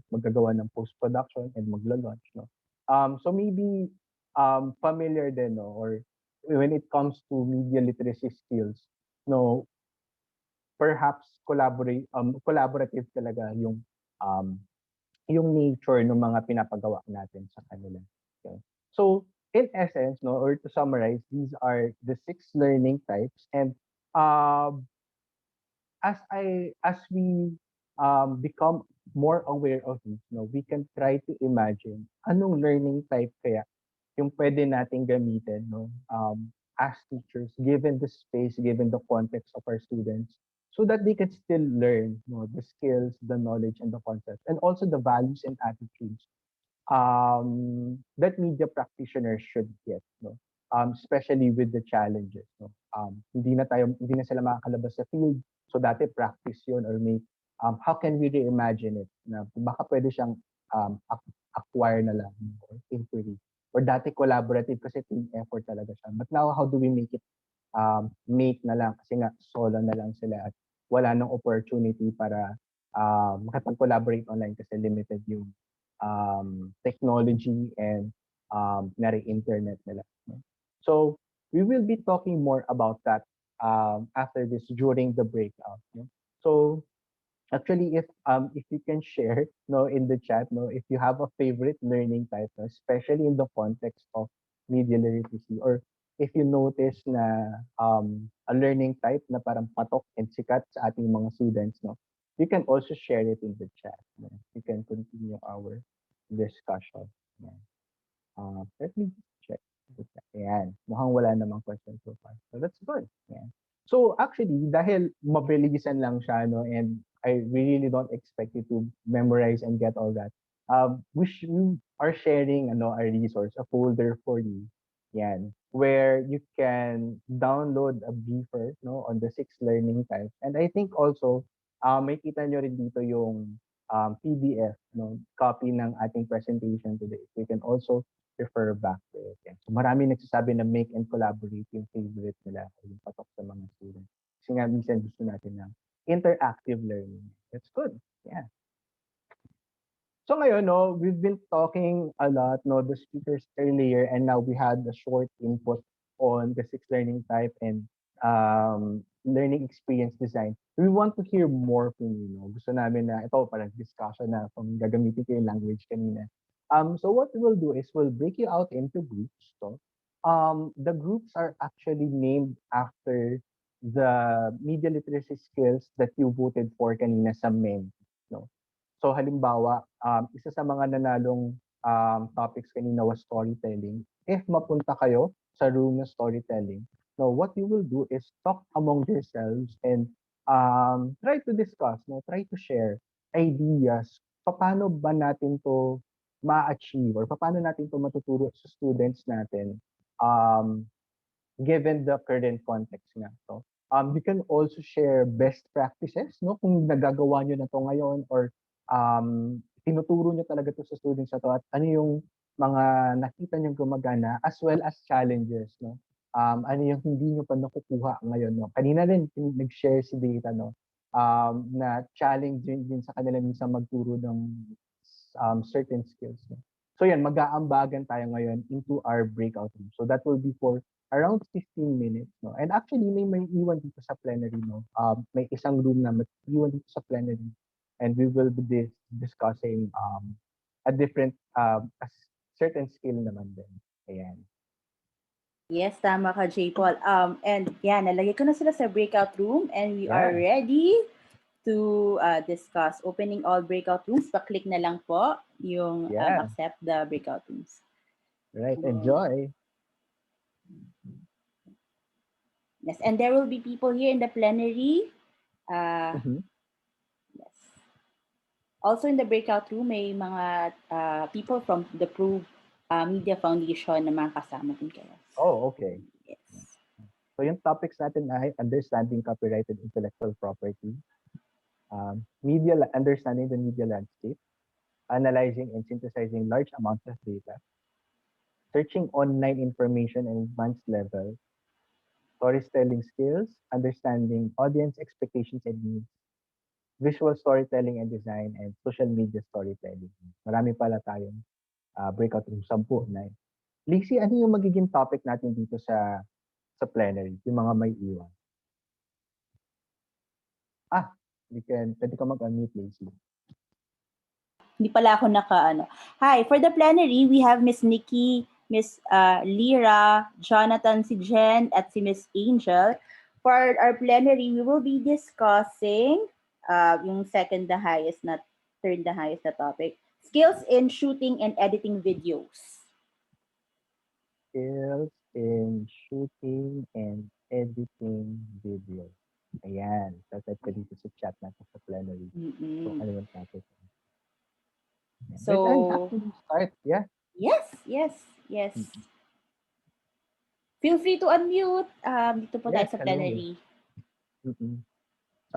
maggagawa ng post-production and magla-launch, no? So maybe familiar din, no? Or when it comes to media literacy skills, no, perhaps collaborative talaga yung nature ng mga pinapagawa natin sa kanila. Okay? So, in essence, no, or to summarize, these are the 6 learning types, and as we become more aware of this, no, we can try to imagine anong learning type kaya yung pwede nating gamitin, no, as teachers, given the space, given the context of our students, so that they can still learn, no, the skills, the knowledge, and the concepts, and also the values and attitudes that media practitioners should get, no, especially with the challenges, no. Hindi na sila makakalabas sa field, so dati practice yun or make, how can we reimagine it na baka pwede siyang acquire na lang or inquiry. Or dati collaborative kasi team effort talaga siya. But now, how do we make it make na lang? Kasi nga, solo na lang sila at wala nang opportunity para makipag-collaborate online kasi limited yung technology and internet nila. So, we will be talking more about that after this, during the breakout. So, actually, if you can share, no, in the chat, no, if you have a favorite learning type, no, especially in the context of media literacy, or if you notice na a learning type na parang patok and sikat sa ating mga students, no, you can also share it in the chat. No? You can continue our discussion. Let me check. Ayan, mukhang wala namang question so far. So that's good. Ayan. So actually, dahil mabilisan lang siya, no, and I really don't expect you to memorize and get all that. We are sharing a resource, a folder for you, yan, where you can download a briefer, no, on the 6 learning types. And I think also, may kita nyo rin dito yung PDF, no, copy ng ating presentation today. You can also refer back to it. Yeah. So marami nagsasabi na make and collaborate yung favorite nila, yung patok sa mga students. Kasi nga minsan gusto natin ng interactive learning. That's good. Yeah. So ngayon, no, we've been talking a lot, no, the speakers earlier, and now we had a short input on the 6 learning type and learning experience design. We want to hear more from you, no? Gusto namin na ito parang discussion na kung gagamitin ko yung language kanina. So what we'll do is we'll break you out into groups. So, the groups are actually named after the media literacy skills that you voted for kanina sa men. No? So halimbawa, isa sa mga nanalong topics kanina was storytelling. If mapunta kayo sa room ng storytelling, no, what you will do is talk among yourselves and try to discuss, no, try to share ideas. Paano ba natin to ma-achieve or paano natin to matuturo sa students natin given the current context nga. So, you can also share best practices, no? Kung nagagawa nyo na to ngayon or tinuturo nyo talaga to sa students na to at ano yung mga nakita nyo gumagana as well as challenges, no? Ano yung hindi nyo pa nakukuha ngayon, no? Kanina rin nag-share si Data, no? Na challenge din sa kanila minsan magturo ng certain skills. No? So yan, mag-aambagan tayo ngayon into our breakout room. So that will be for around 15 minutes. No? And actually, may iwan dito sa plenary. No? May isang room na may iwan dito sa plenary. And we will be discussing a different, a certain skill naman din. Ayan. Yes, tama ka, J. Paul. And yan, nalagay ko na sila sa breakout room and we are Yeah. ready to discuss. Opening all breakout rooms, pa-click na lang po yung Yeah. accept the breakout rooms. Right. Enjoy. Yes, and there will be people here in the plenary. Mhm. Yes. Also in the breakout room, may mga people from the Prove Media Foundation na mga kasama din kayo. Oh, okay. Yes. So yung topics natin ay understanding copyrighted intellectual property, understanding the media landscape, analyzing and synthesizing large amounts of data, searching online information and advanced level, storytelling skills, understanding audience expectations and needs, visual storytelling and design, and social media storytelling. Marami pala tayong breakout room, 10 na. Lixie, ano yung magiging topic natin dito sa plenary, yung mga may iwan? Pwede ka mag-unmute, Lacey. Hindi pala ako naka-ano. Hi, for the plenary, we have Miss Nikki, Miss Lyra, Jonathan, si Jen, at si Miss Angel. For our plenary, we will be discussing yung second the highest, not third the highest na topic, skills in shooting and editing videos. Skills in shooting and editing videos. Ayan. Tatype ka dito sa chat natin sa plenary. So, ano yung topic? So, actually start. Yeah. Yes. Feel free to unmute. Dito po tayo Yes, sa hello. plenary. So,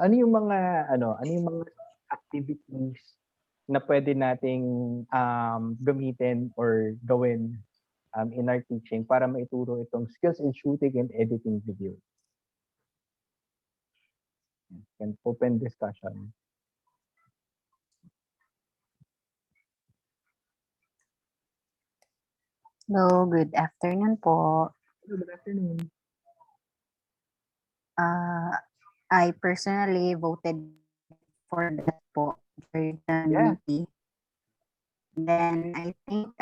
ano yung mga activities na pwede nating gamitin or gawin in our teaching para maituro itong skills in shooting and editing video? Can open discussion. Hello, good afternoon po. Good afternoon. I personally voted for that po during the meeting. Then I think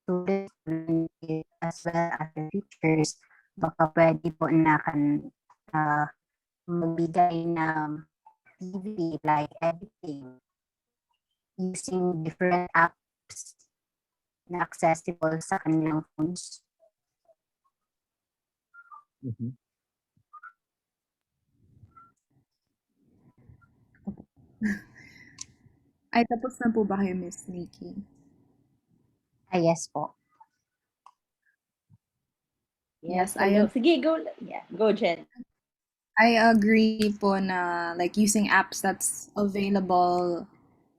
students learn it as well as the teachers, baka pwede po na magbigay ng activity like editing using different apps na accessible sa kanilang phones. Ay, tapos na po ba kayo, Miss Nikki? Yes po. Yes, I sige, go. Yeah, go, Jen. I agree po na like using apps that's available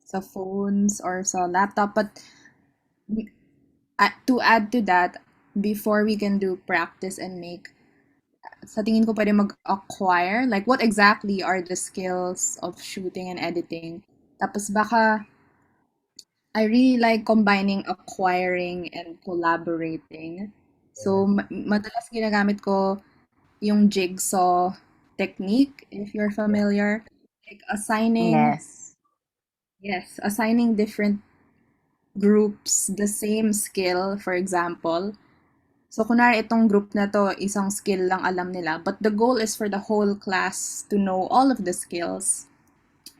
sa phones or sa laptop, but to add to that, before we can do practice and make, sa tingin ko pwede mag-acquire, like what exactly are the skills of shooting and editing. Tapos baka, I really like combining acquiring and collaborating. So, madalas ginagamit ko yung jigsaw technique, if you're familiar. Like assigning different groups the same skill, for example. So, kunwari itong group na to, isang skill lang alam nila, but the goal is for the whole class to know all of the skills.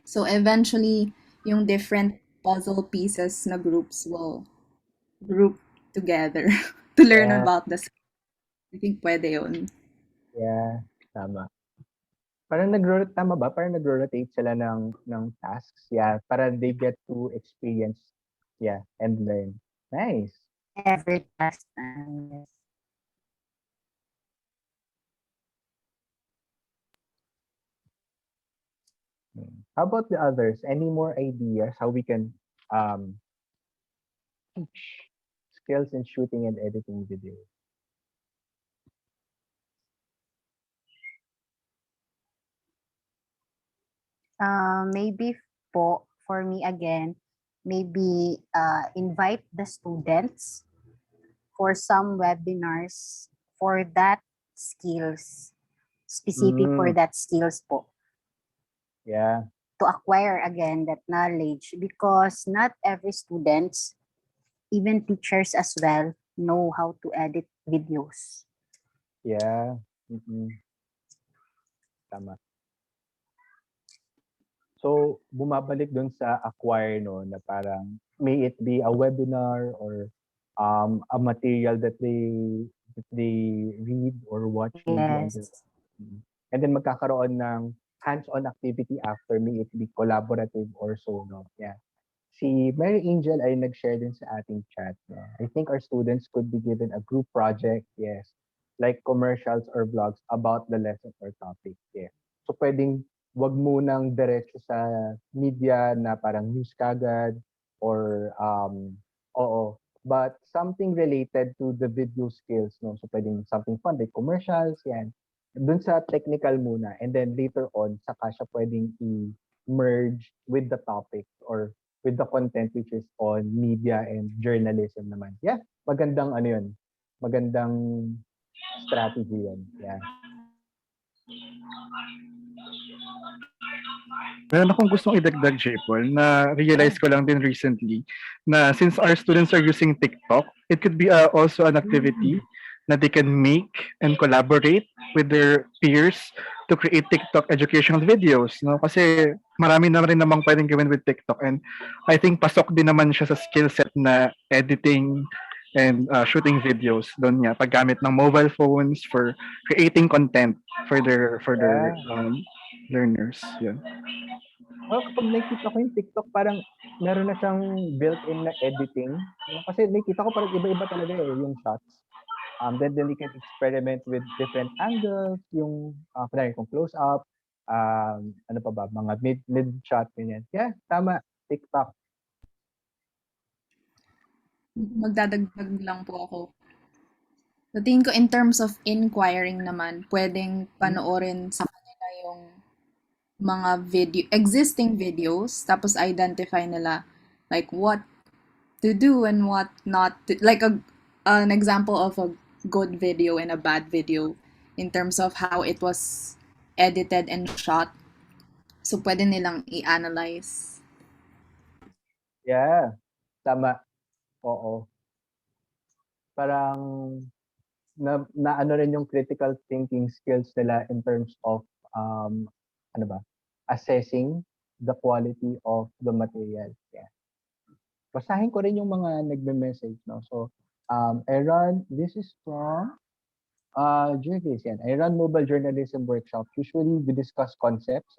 So, eventually, yung different puzzle pieces na groups will group together to learn about the skill. I think pwede yun. Yeah, tama. Tama ba? Parang nagro-rotate sila ng tasks. Yeah, para they get to experience, and learn. Nice. Every task. Yes. How about the others? Any more ideas how we can teach skills in shooting and editing video? Maybe po, for me again, maybe invite the students for some webinars for that skills, specific for Mm, that skills po, yeah. to acquire again that knowledge, because not every students, even teachers as well, know how to edit videos. Yeah. Mm-mm. Tama. So, bumabalik dun sa acquire, no, na parang may it be a webinar or a material that they read or watch maybe on the Yes. and then magkakaroon ng hands-on activity after, may it be collaborative or so, no. Yeah. Si Mary Angel ay nag-share din sa ating chat. No? I think our students could be given a group project, yes, like commercials or vlogs about the lesson or topic. Yes. So pwedeng wag munang diretso sa media na parang news kagad or oo, but something related to the video skills, no? So pwedeng something fun like commercials, yan. Dun sa technical muna, and then later on saka siya pwedeng i-merge with the topic or with the content which is on media and journalism naman. Yeah, magandang ano yun. Magandang strategy yun. Yeah. Meron akong gustong idagdag, J-Paul, na Yeah. realize ko lang din recently na since our students are using TikTok, it could be also an activity na they can make and collaborate with their peers to create TikTok educational videos. No? Kasi marami na rin namang pwedeng gawin with TikTok, and I think pasok din naman siya sa skill set na editing and shooting videos doon niya paggamit ng mobile phones for creating content for their Yeah. learners. Yeah. Well, kapag nakikita ko yung TikTok, parang meron na siyang built-in na editing. No? Kasi nakikita ko parang iba-iba talaga yung shots. Then you can experiment with different angles, yung kunwari kung close up, ano pa ba, mga mid shot, ganyan. Yeah, tama. TikTok. Magdadagdag lang po ako. Sa tingin ko, in terms of inquiring naman, pwedeng panoorin sa kanila yung mga existing videos, tapos identify nila like what to do and what not to, like an example of a good video and a bad video in terms of how it was edited and shot. So, pwede nilang i-analyze. Yeah, tama. Oo. Parang na ano rin yung critical thinking skills nila in terms of ano ba, assessing the quality of the material. Yeah. Basahin ko rin yung mga nagme-message, no. So, this is from Jervis, yan. I run mobile journalism workshops. Usually we discuss concepts,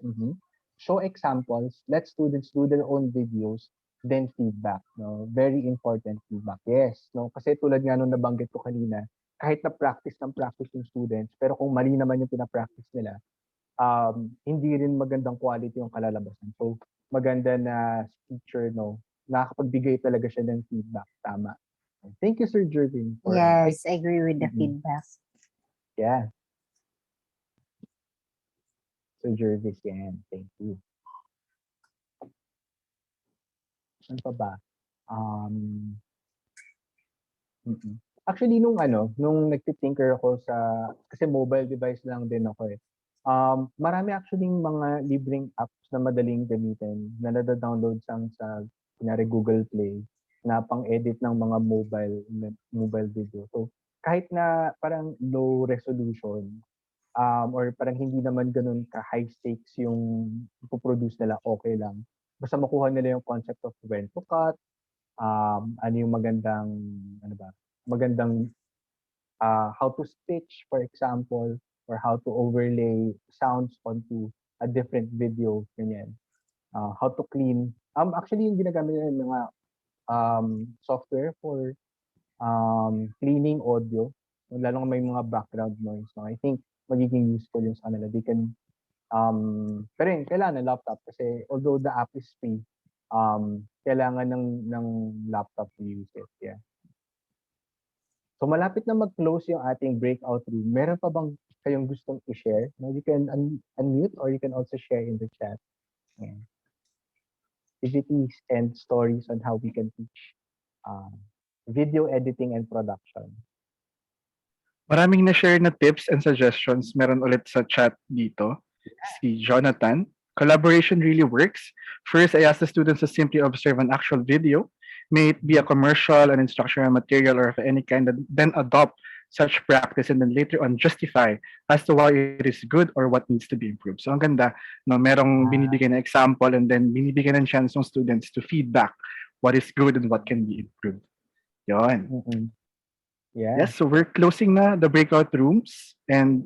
show examples, let students do their own videos, then feedback. No? Very important feedback. Yes, no? Kasi tulad nga nung nabanggit ko kanina, kahit na practice ng practice yung students, pero kung mali naman yung pinapractice nila, hindi rin magandang quality yung kalalabasan. So, maganda na teacher, no, nakakapagbigay talaga siya ng feedback. Tama. Thank you, Sir Jervin, for Yes, I agree with the Mhm. feedback. Yeah. Sir Jervis, yan. Thank you. Ano pa ba? Um, mm. Actually, nung nagtitinker ako kasi mobile device lang din ako eh. Marami actually mga libreng apps na madaling gamitin na nada-download sa kunyari Google Play na pang-edit ng mga mobile video. So, kahit na parang low resolution, or parang hindi naman ganun ka-high stakes yung ipoproduce nila, okay lang. Basta makuha nila yung concept of when to cut, ano yung magandang how to stitch, for example, or how to overlay sounds onto a different video, ganyan. How to clean. Actually, yung ginagamit nila yung mga software for cleaning audio, lalo na may mga background noise. So I think magiging useful yung sa kanila. They can, pero yun, kailangan ng laptop kasi although the app is free, kailangan ng laptop to use it. Yeah. So malapit na mag-close yung ating breakout room. Meron pa bang kayong gustong i-share? No, you can unmute or you can also share in the chat. Yeah. activities and stories on how we can teach uh, video editing and production. Maraming na-share na tips and suggestions meron ulit sa chat dito. Si Jonathan, collaboration really works. First, I ask the students to simply observe an actual video, may it be a commercial, an instructional material, or of any kind, and then adopt such practice and then later on justify as to why it is good or what needs to be improved. So ang ganda, no, merong binibigay na example and then binibigyan ng chance ng students to feedback what is good and what can be improved. Yon. Mm-mm. Yeah. Yes, so we're closing na the breakout rooms, and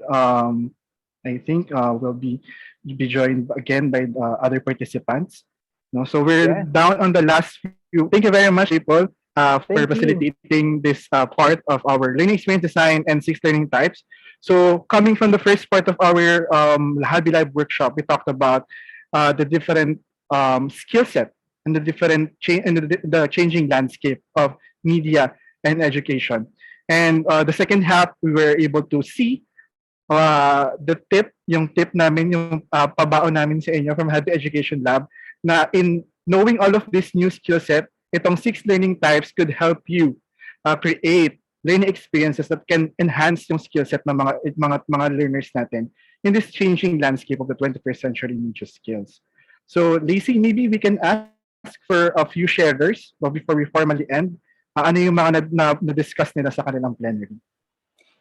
I think we'll be joined again by the other participants. No, so we're Yeah. down on the last few. Thank you very much, people, for Thank you. facilitating this part of our learning experience design and 6 learning types. So coming from the first part of our Habi Live workshop, we talked about the different skill set and the different and the changing landscape of media and education. And the second half, we were able to see yung tip namin, yung pabaon namin sa inyo from Happy Education Lab, na in knowing all of this new skill set, itong 6 learning types could help you create learning experiences that can enhance yung skill set ng mga learners natin in this changing landscape of the 21st century media skills. So, Lacey, maybe we can ask for a few sharers before we formally end. Ano yung mga na-discuss nila sa kanilang plenary?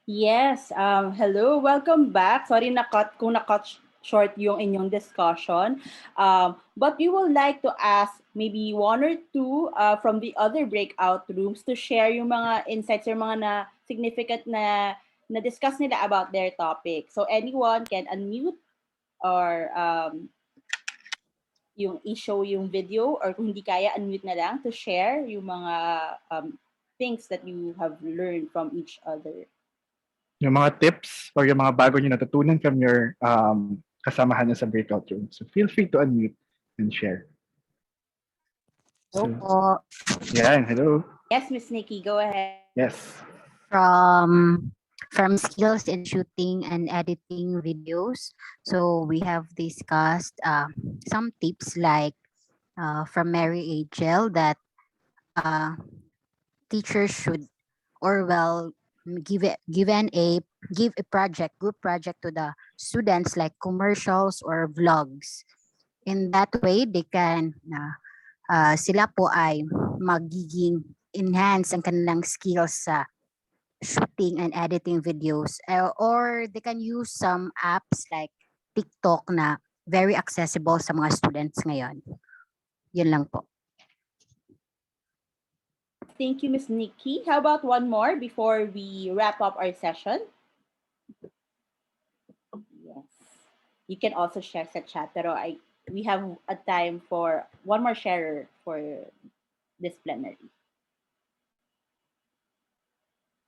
Yes, hello, welcome back. Sorry kung na-cut short yung inyong discussion. But we would like to ask maybe one or two from the other breakout rooms to share yung mga insights or mga significant na discuss nila about their topic. So anyone can unmute or yung i-show yung video, or kung hindi kaya, unmute na lang to share yung mga things that you have learned from each other. Yung mga tips or yung mga bago nyo natutunan from your kasamahan nyo sa breakout room. So feel free to unmute and share. Hello. Yeah, hello. Yes, Miss Nikki, go ahead. Yes. From skills in shooting and editing videos. So we have discussed some tips like from Mary Angel that teachers should give a group project to the students like commercials or vlogs. In that way, they can sila po ay magiging enhance ang kanilang skills sa shooting and editing videos, or they can use some apps like TikTok na very accessible sa mga students ngayon. Yun lang po. Thank you, Miss Nikki. How about one more before we wrap up our session? Yes. You can also share sa chat, pero we have a time for one more sharer for this plenary.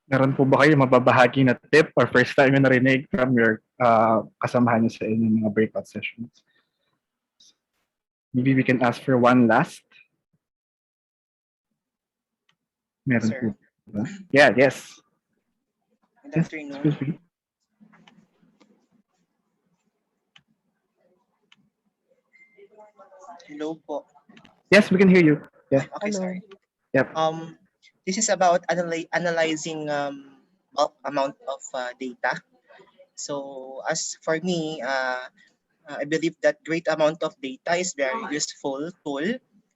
Meron po ba kayo mababahagi na tip or first time yung narinig from your kasamahan nyo sa inyong mga breakout sessions? Maybe we can ask for one last. Meron Sir. po ba? Yeah, yes. Good afternoon. Excuse me. Hello po. Yes, we can hear you. Yeah. Okay, sorry. Yep. This is about analyzing bulk amount of data. So as for me, I believe that great amount of data is very useful tool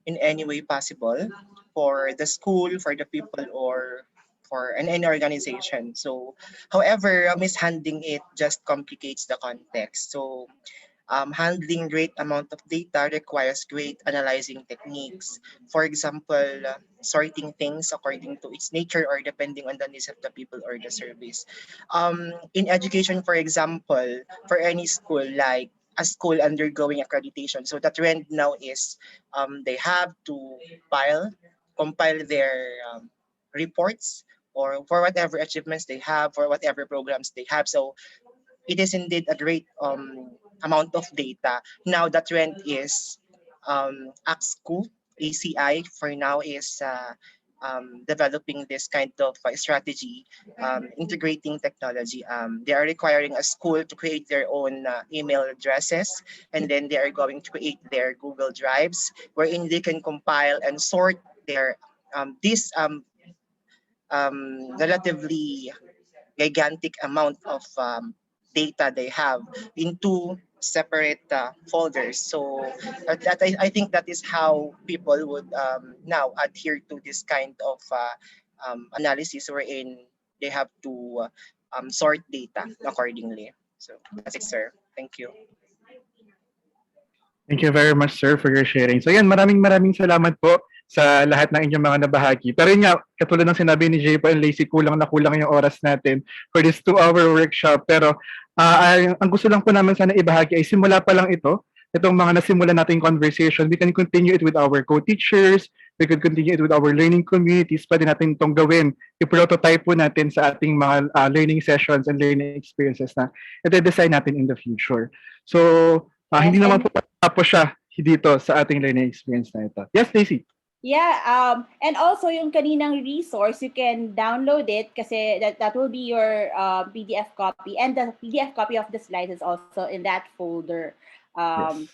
in any way possible for the school, for the people, or for any organization. So, however, mishandling it just complicates the context. So, handling great amount of data requires great analyzing techniques. For example, sorting things according to its nature or depending on the needs of the people or the service. In education, for example, for any school, like a school undergoing accreditation, so the trend now is they have to compile their reports or for whatever achievements they have, for whatever programs they have. So it is indeed a great amount of data. Now the trend is AXCU, ACI for now is developing this kind of strategy, integrating technology. They are requiring a school to create their own email addresses, and then they are going to create their Google Drives, wherein they can compile and sort their this relatively gigantic amount of data they have into separate folders. So I think that is how people would now adhere to this kind of analysis, wherein they have to sort data accordingly. So that's it, sir. Thank you. Thank you very much, sir, for your sharing. So yan, maraming salamat po sa lahat ng inyong mga nabahagi. Pero yun nga, katulad ng sinabi ni Jay and Lacey, kulang na kulang yung oras natin for this 2-hour workshop. Pero ang gusto lang po naman sana ibahagi ay simula pa lang itong mga nasimula nating conversation. We can continue it with our co-teachers, we could continue it with our learning communities. Pwede natin itong gawin. I-prototype po natin sa ating mga learning sessions and learning experiences na ite-design natin in the future. So, hindi naman po tapos siya dito sa ating learning experience na ito. Yes, Stacey? Yeah, and also yung kaninang resource, you can download it kasi that will be your PDF copy, and the PDF copy of the slides is also in that folder. Yes.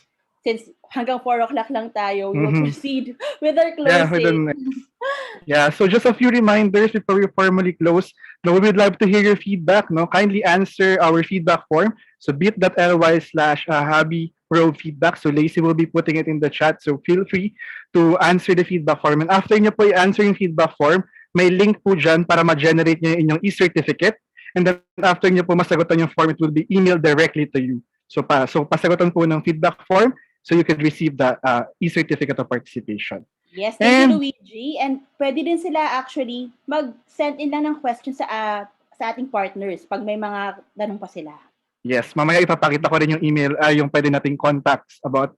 Since hanggang 4 o'clock lang tayo, we will proceed with our Yeah, closing. Yeah, so just a few reminders before we formally close. Now, we would love to hear your feedback. No, kindly answer our feedback form. So bit.ly/hobbypro-feedback. So Lacey will be putting it in the chat. So feel free to answer the feedback form. And after nyo po i-answer yung feedback form, may link po dyan para ma-generate nyo yung inyong e-certificate. And then after nyo po masagutan yung form, it will be emailed directly to you. So pasagutan po ng feedback form so you can receive the e-certificate of participation. Yes, thank you, Luigi. And pwede din sila actually mag-send in lang ng questions sa ating partners pag may mga tanong pa sila. Yes, mamaya ipapakita ko rin yung email, yung pwede nating contacts about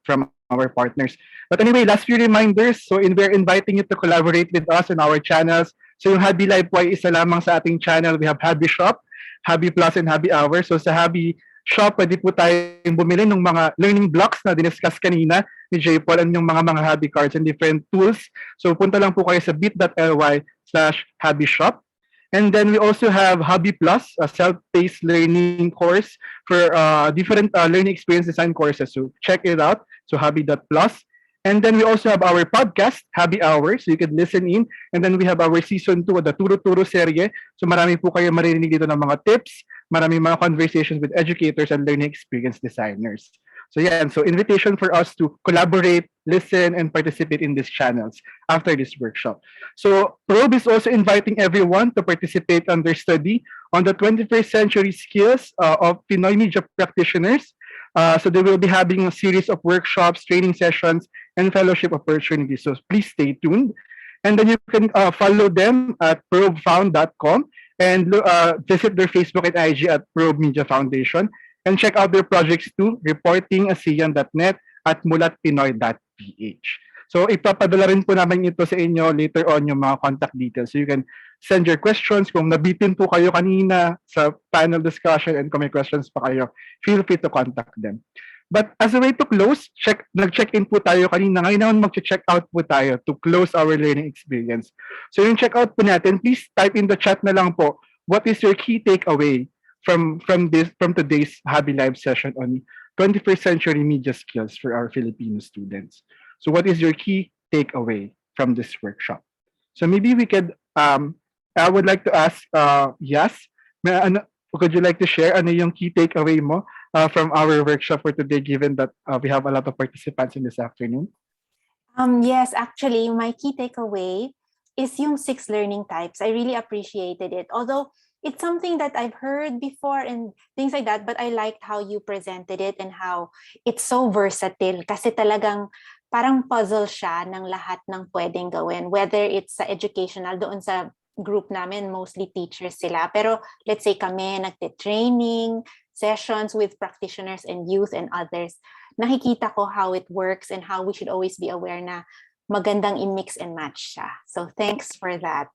from our partners. But anyway, last few reminders. So we're inviting you to collaborate with us in our channels. So yung Hobby Live po ay isa lamang sa ating channel. We have Hobby Shop, Hobby Plus, and Hobby Hour. So sa Hobby Shop, pwede po tayong bumili ng mga learning blocks na diniscuss kanina ni J. Paul and yung mga hobby cards and different tools. So punta lang po kayo sa bit.ly/hobby shop. And then we also have Hobby Plus, a self-paced learning course for different learning experience design courses. So check it out. So hobby.plus. And then we also have our podcast, Hobby Hour, so you can listen in. And then we have our season 2, the Turo-Turo serye. So marami po kayo maririnig dito ng mga tips, marami mga conversations with educators and learning experience designers. So yeah, and so invitation for us to collaborate, listen, and participate in these channels after this workshop. So Probe is also inviting everyone to participate on their study on the 21st century skills of Pinoy media practitioners. So they will be having a series of workshops, training sessions, and fellowship opportunities. So please stay tuned. And then you can follow them at probefound.com and visit their Facebook and IG at Probe Media Foundation. And check out their projects too, reporting, ASEAN.net, at mulatpinoy.ph. So ipapadala rin po namin ito sa inyo later on yung mga contact details. So you can send your questions. Kung nabitin po kayo kanina sa panel discussion and kung may questions pa kayo, feel free to contact them. But as a way to close, nag-check-in po tayo kanina. Ngayon naman mag-check out po tayo to close our learning experience. So yung check-out po natin, please type in the chat na lang po, what is your key takeaway from today's Hobby Live session on 21st century media skills for our Filipino students. So what is your key takeaway from this workshop? So maybe we could, I would like to ask, Yas, could you like to share ano yung key takeaway mo from our workshop for today, given that we have a lot of participants in this afternoon? Yes, actually, my key takeaway is yung 6 learning types. I really appreciated it. Although it's something that I've heard before and things like that, but I liked how you presented it and how it's so versatile kasi talagang parang puzzle siya ng lahat ng pwedeng gawin. Whether it's sa educational, doon sa group namin, mostly teachers sila. Pero let's say kami, nagte-training, sessions with practitioners and youth and others. Nakikita ko how it works and how we should always be aware na magandang i-mix and match siya. So thanks for that.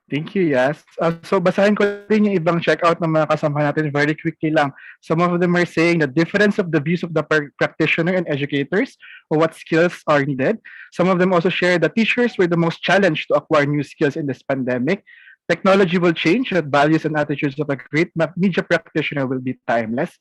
Thank you, Yas. So basahin ko rin yung ibang checkout ng mga kasama natin very quickly lang. Some of them are saying the difference of the views of the practitioner and educators or what skills are needed. Some of them also share that teachers were the most challenged to acquire new skills in this pandemic. Technology will change, but values and attitudes of a great media practitioner will be timeless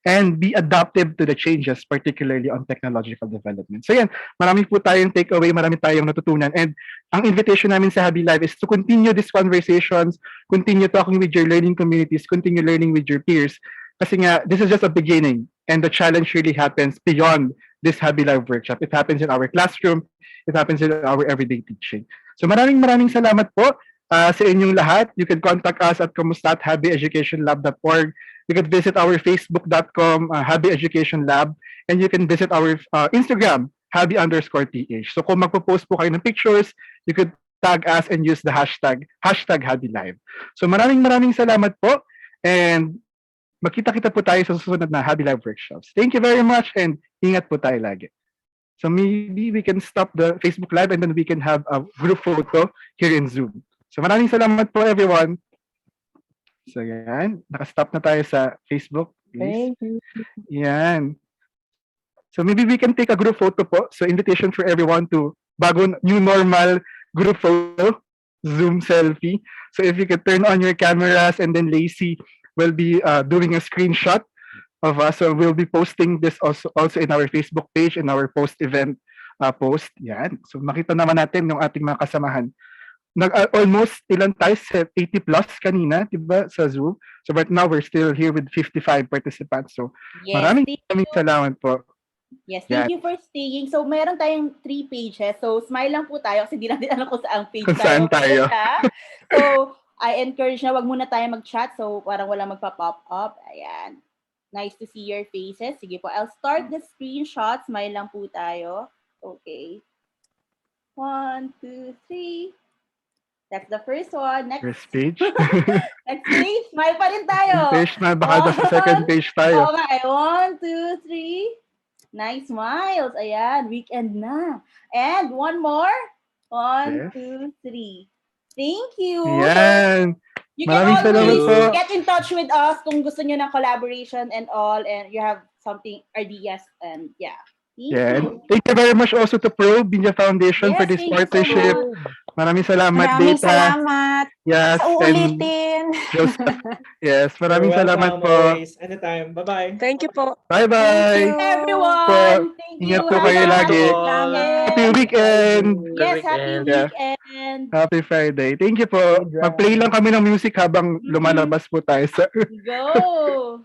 and be adaptive to the changes, particularly on technological development. So yan, marami po tayong takeaway, marami tayong natutunan. And ang invitation namin sa Habi Live is to continue these conversations, continue talking with your learning communities, continue learning with your peers. Kasi nga, this is just a beginning. And the challenge really happens beyond this Habi Live workshop. It happens in our classroom. It happens in our everyday teaching. So maraming salamat po sa inyong lahat. You can contact us at kamusta@habieducationlab.org. You can visit our facebook.com, Habi Education Lab, and you can visit our Instagram, Habi_TH. So kung magpo-post po kayo ng pictures, you could tag us and use the hashtag HabiLive. So maraming salamat po, and magkita-kita po tayo sa susunod na Habi Live workshops. Thank you very much, and ingat po tayo lagi. So maybe we can stop the Facebook Live and then we can have a group photo here in Zoom. So maraming salamat po, everyone. So yan, nakastop na tayo sa Facebook. Please. Thank you. Yan. So maybe we can take a group photo po. So invitation for everyone to bago new normal group photo, Zoom selfie. So if you could turn on your cameras, and then Lacey will be doing a screenshot of us. So we'll be posting this also in our Facebook page, in our post-event post. Yan. So makita naman natin yung ating mga kasamahan. Almost ilan tayo, 80 plus kanina, diba, sa Zoom. So but now we're still here with 55 participants. So Yes, maraming thank you. salamat po. Yes, Yan. thank you for staying. So, meron tayong 3 pages. So, smile lang po tayo kasi hindi natin alam kung saan page Kung saan tayo. So, I encourage na wag muna tayo mag-chat. So, parang walang magpa-pop up. Ayan. Nice to see your faces. Sige po, I'll start the screenshot. Smile lang po tayo. Okay. 1, 2, 3. That's the first one. Next. First page. Next page. Smile pa rin tayo. Page na, baka sa second page tayo. Okay. 1, 2, 3. Nice smiles. Ayan. Weekend na. And one more. 1, Yes. 2, 3. Thank you. Yan. You Maraming can salamat always po. get in touch with us kung gusto nyo ng collaboration and all, and you have something, ideas, and yeah. Thank Yeah. you. And thank you very much also to Probe Media Foundation for Yes, this thank you so partnership. much. Maraming salamat, Maraming Data. salamat. Yes. Sa And uulitin. Joseph. Yes, You're maraming salamat welcome po. always. Anytime. Bye-bye. Thank you po. Bye-bye. Thank you. Everyone, thank you. Ingat po Have kayo a lagi. happy Salamat. Happy weekend. Yes, happy Yeah. weekend. Happy Friday. Thank you po. Hey, Dra. Mag-play lang kami ng music habang lumalabas po tayo sa Go.